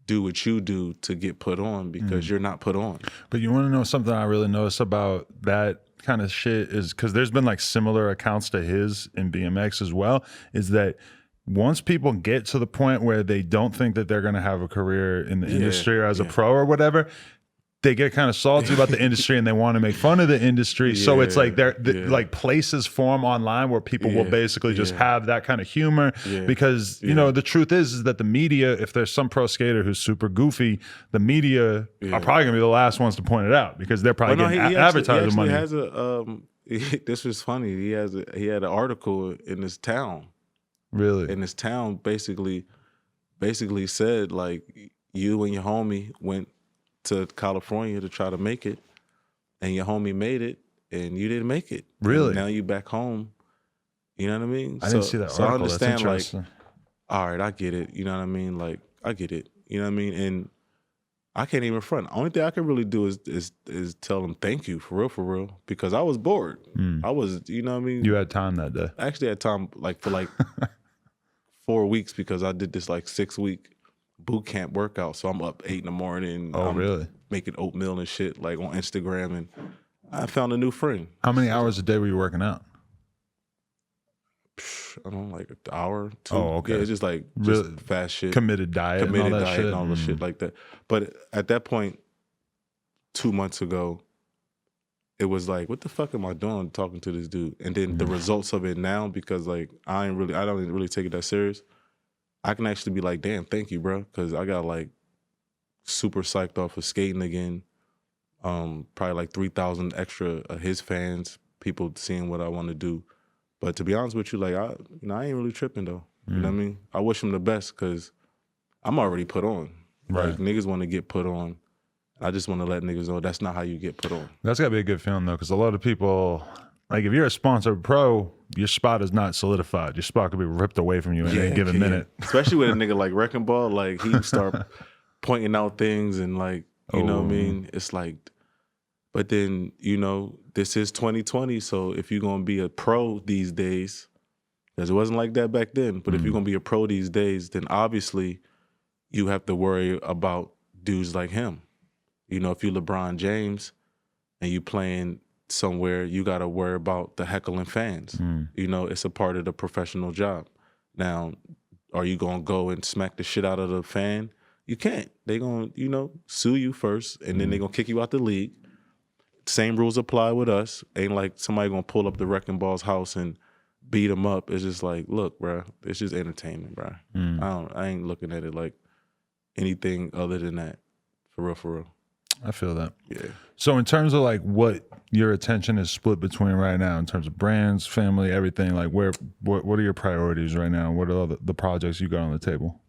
do what you do to get put on because you're not put on. But you want to know something I really notice about that kind of shit is because there's been like similar accounts to his in BMX as well, is that once people get to the point where they don't think that they're going to have a career in the industry or as a pro or whatever, they get kind of salty about the industry and they want to make fun of the industry. So it's like like places form online where people will basically just have that kind of humor because, you know, the truth is that the media, if there's some pro skater who's super goofy, the media are probably gonna be the last ones to point it out because they're probably getting advertising money. This was funny. He had an article in his town. Really? And his town basically said like, you and your homie went to California to try to make it, and your homie made it, and you didn't make it. Really? And now you back home. You know what I mean? I didn't see that article. I understand, that's like, all right, I get it. You know what I mean? Like, I get it. You know what I mean? And I can't even front. Only thing I can really do is tell them thank you for real, because I was bored. I was, you know what I mean? You had time that day. I actually had time like for like 4 weeks because I did this like 6-week boot camp workout. So I'm up 8 in the morning. Oh, I'm really? making oatmeal and shit like on Instagram, and I found a new friend. How many hours a day were you working out? I don't know, like an hour, 2. Oh, okay. Yeah, it's just like Really fast shit. Committed diet and all that shit. And all the shit like that. But at that point, 2 months ago, it was like, what the fuck am I doing talking to this dude? And then the results of it now, because like I don't even really take it that serious. I can actually be like, damn, thank you, bro, because I got like super psyched off of skating again. Probably like 3,000 extra of his fans, people seeing what I want to do. But to be honest with you, like I ain't really tripping though. You know what I mean? I wish him the best because I'm already put on. Right. Like niggas want to get put on. I just want to let niggas know that's not how you get put on. That's got to be a good feeling, though, because a lot of people, like, if you're a sponsored pro, your spot is not solidified. Your spot could be ripped away from you in any given minute. Especially with a nigga like Weckingball, like, he start pointing out things and, like, you know what I mean? It's like, but then, you know, this is 2020, so if you're going to be a pro these days, because it wasn't like that back then, but if you're going to be a pro these days, then obviously you have to worry about dudes like him. You know, if you're LeBron James and you playing somewhere, you got to worry about the heckling fans. You know, it's a part of the professional job. Now, are you going to go and smack the shit out of the fan? You can't. They going to, you know, sue you first, and then they going to kick you out the league. Same rules apply with us. Ain't like somebody going to pull up the Wreckingball's house and beat him up. It's just like, look, bro, it's just entertainment, bro. I ain't looking at it like anything other than that. For real, for real. I feel that. Yeah. So in terms of like what your attention is split between right now, in terms of brands, family, everything, like what are your priorities right now? What are all the projects you got on the table?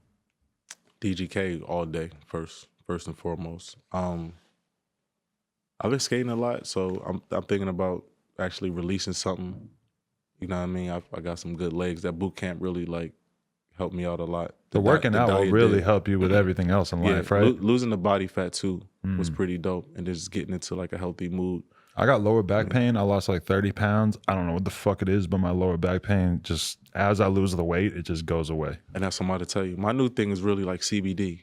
DGK all day, first and foremost. I've been skating a lot, so I'm thinking about actually releasing something. You know what I mean? I got some good legs. That boot camp really like helped me out a lot. The working out will really help you with everything else in life, right? Losing the body fat too was pretty dope, and just getting into like a healthy mood. I got lower back pain. I lost like 30 pounds. I don't know what the fuck it is, but my lower back pain, just as I lose the weight, it just goes away. And that's somebody to tell you. My new thing is really like CBD.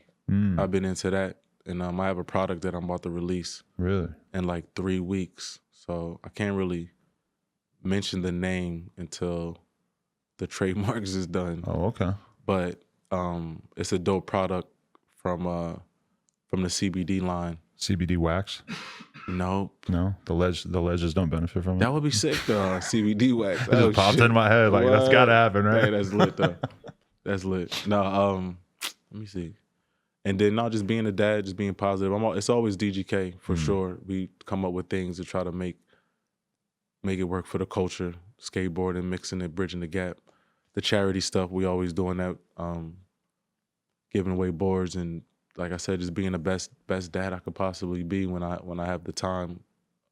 I've been into that, and I have a product that I'm about to release. Really? In like 3 weeks. So I can't really mention the name until the trademarks is done. Oh, okay. But it's a dope product from the CBD line. CBD wax? Nope. No? The ledges don't benefit from it? That would be sick though, CBD wax. It just popped in my head. Like, that's got to happen, right? Hey, that's lit though. That's lit. No, let me see. And then not just being a dad, just being positive. It's always DGK for sure. We come up with things to try to make it work for the culture. Skateboarding, mixing it, bridging the gap. The charity stuff, we always doing that. Giving away boards, and like I said, just being the best dad I could possibly be when I have the time,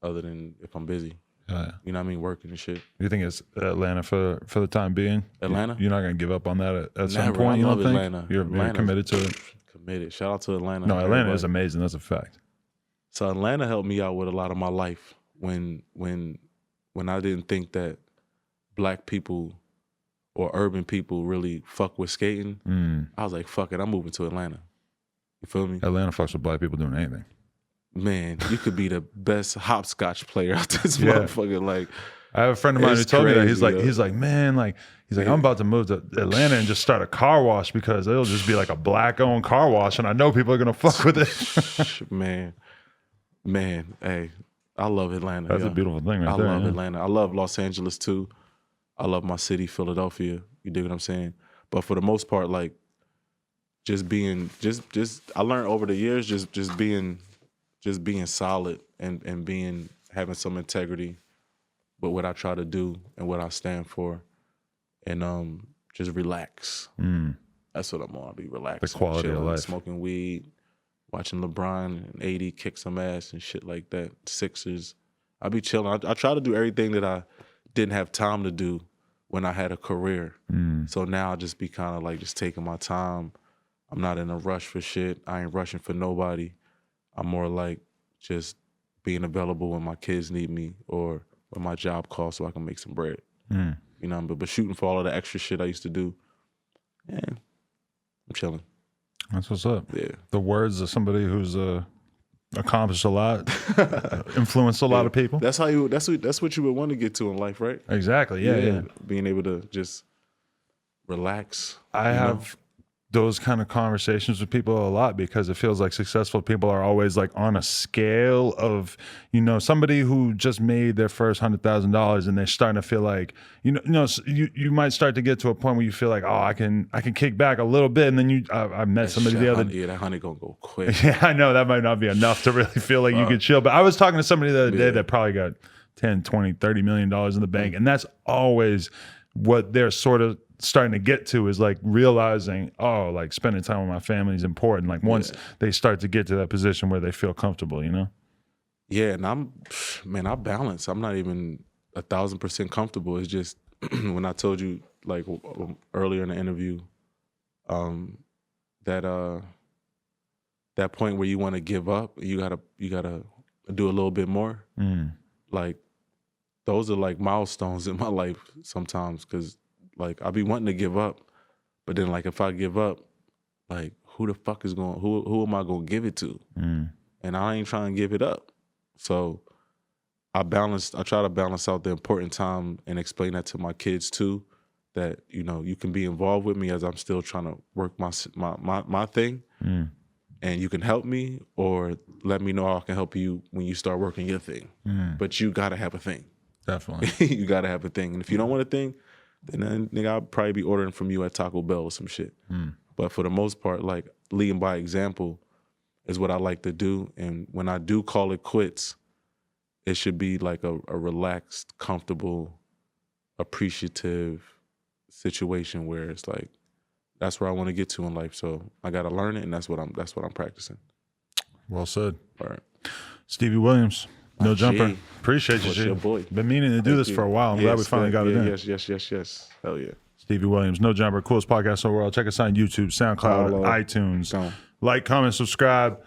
other than if I'm busy. Yeah. You know what I mean? Working and shit. You think it's Atlanta for the time being? Atlanta? You're not going to give up on that at some Never. point, I you love don't think? Atlanta. You're Atlanta's committed to it? Committed. Shout out to Atlanta. No, Atlanta is amazing. That's a fact. So Atlanta helped me out with a lot of my life when I didn't think that black people or urban people really fuck with skating. I was like, fuck it, I'm moving to Atlanta. You feel me? Atlanta fucks with black people doing anything. Man, you could be the best hopscotch player out this motherfucker. Like, I have a friend of mine who told me that he's like, man, I'm about to move to Atlanta and just start a car wash because it'll just be like a black-owned car wash, and I know people are gonna fuck with it. man, hey, I love Atlanta. That's a beautiful thing, right there. I love Atlanta. I love Los Angeles too. I love my city, Philadelphia. You dig what I'm saying? But for the most part, like, just being, I learned over the years, just being solid and having some integrity with what I try to do and what I stand for, and just relax. That's what I'm on. I'll be relaxing. The quality of life. Smoking weed, watching LeBron and AD kick some ass and shit like that. Sixers. I'll be chilling. I try to do everything that I didn't have time to do when I had a career. So now I just be kind of like just taking my time. I'm not in a rush for shit. I ain't rushing for nobody. I'm more like just being available when my kids need me or when my job calls so I can make some bread. You know, but shooting for all of the extra shit I used to do, yeah, I'm chilling. That's what's up. Yeah. The words of somebody who's accomplished a lot, influenced a lot of people. That's what you would want to get to in life, right? Exactly. Yeah. Being able to just relax. I have those kind of conversations with people a lot because it feels like successful people are always like on a scale of, you know, somebody who just made their first $100,000 and they're starting to feel like, you might start to get to a point where you feel like, oh, I can kick back a little bit. And then I met somebody the other day. Yeah, that honey gonna go quick. Yeah, I know that might not be enough to really feel like you could chill. But I was talking to somebody the other day that probably got 10, 20, $30 million in the bank. And that's always what they're sort of starting to get to, is like realizing, oh, like spending time with my family is important. Like once they start to get to that position where they feel comfortable, you know? Yeah, and I balance. I'm not even 1,000% comfortable. It's just when I told you like earlier in the interview, that point where you want to give up, you gotta do a little bit more. Like those are like milestones in my life sometimes, because like I be wanting to give up, but then like if I give up, like who am I gonna give it to? And I ain't trying to give it up. So I try to balance out the important time and explain that to my kids too, that, you know, you can be involved with me as I'm still trying to work my thing, and you can help me or let me know how I can help you when you start working your thing. But you gotta have a thing. Definitely. You gotta have a thing. And if you don't want a thing, then nigga, I'll probably be ordering from you at Taco Bell or some shit. But for the most part, like leading by example is what I like to do. And when I do call it quits, it should be like a relaxed, comfortable, appreciative situation where it's like, that's where I want to get to in life. So I gotta learn it, and that's what I'm practicing. Well said. All right. Stevie Williams. No Jumper. G. Appreciate you, What's G. your boy? Been meaning to do this for a while. I'm glad we finally got it in. Yes. Hell yeah. Stevie Williams, No Jumper, coolest podcast in the world. Check us out on YouTube, SoundCloud, iTunes. Like, comment, subscribe.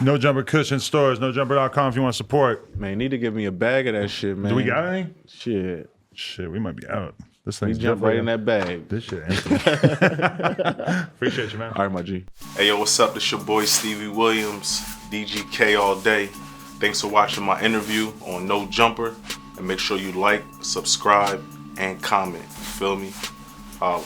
No Jumper Cushion Stores, nojumper.com if you want support. Man, you need to give me a bag of that shit, man. Do we got any? Shit, we might be out. This thing's jump right in that bag. This shit empty. Appreciate you, man. All right, my G. Hey, yo, what's up? This your boy, Stevie Williams, DGK all day. Thanks for watching my interview on No Jumper. And make sure you like, subscribe, and comment. You feel me? Holla.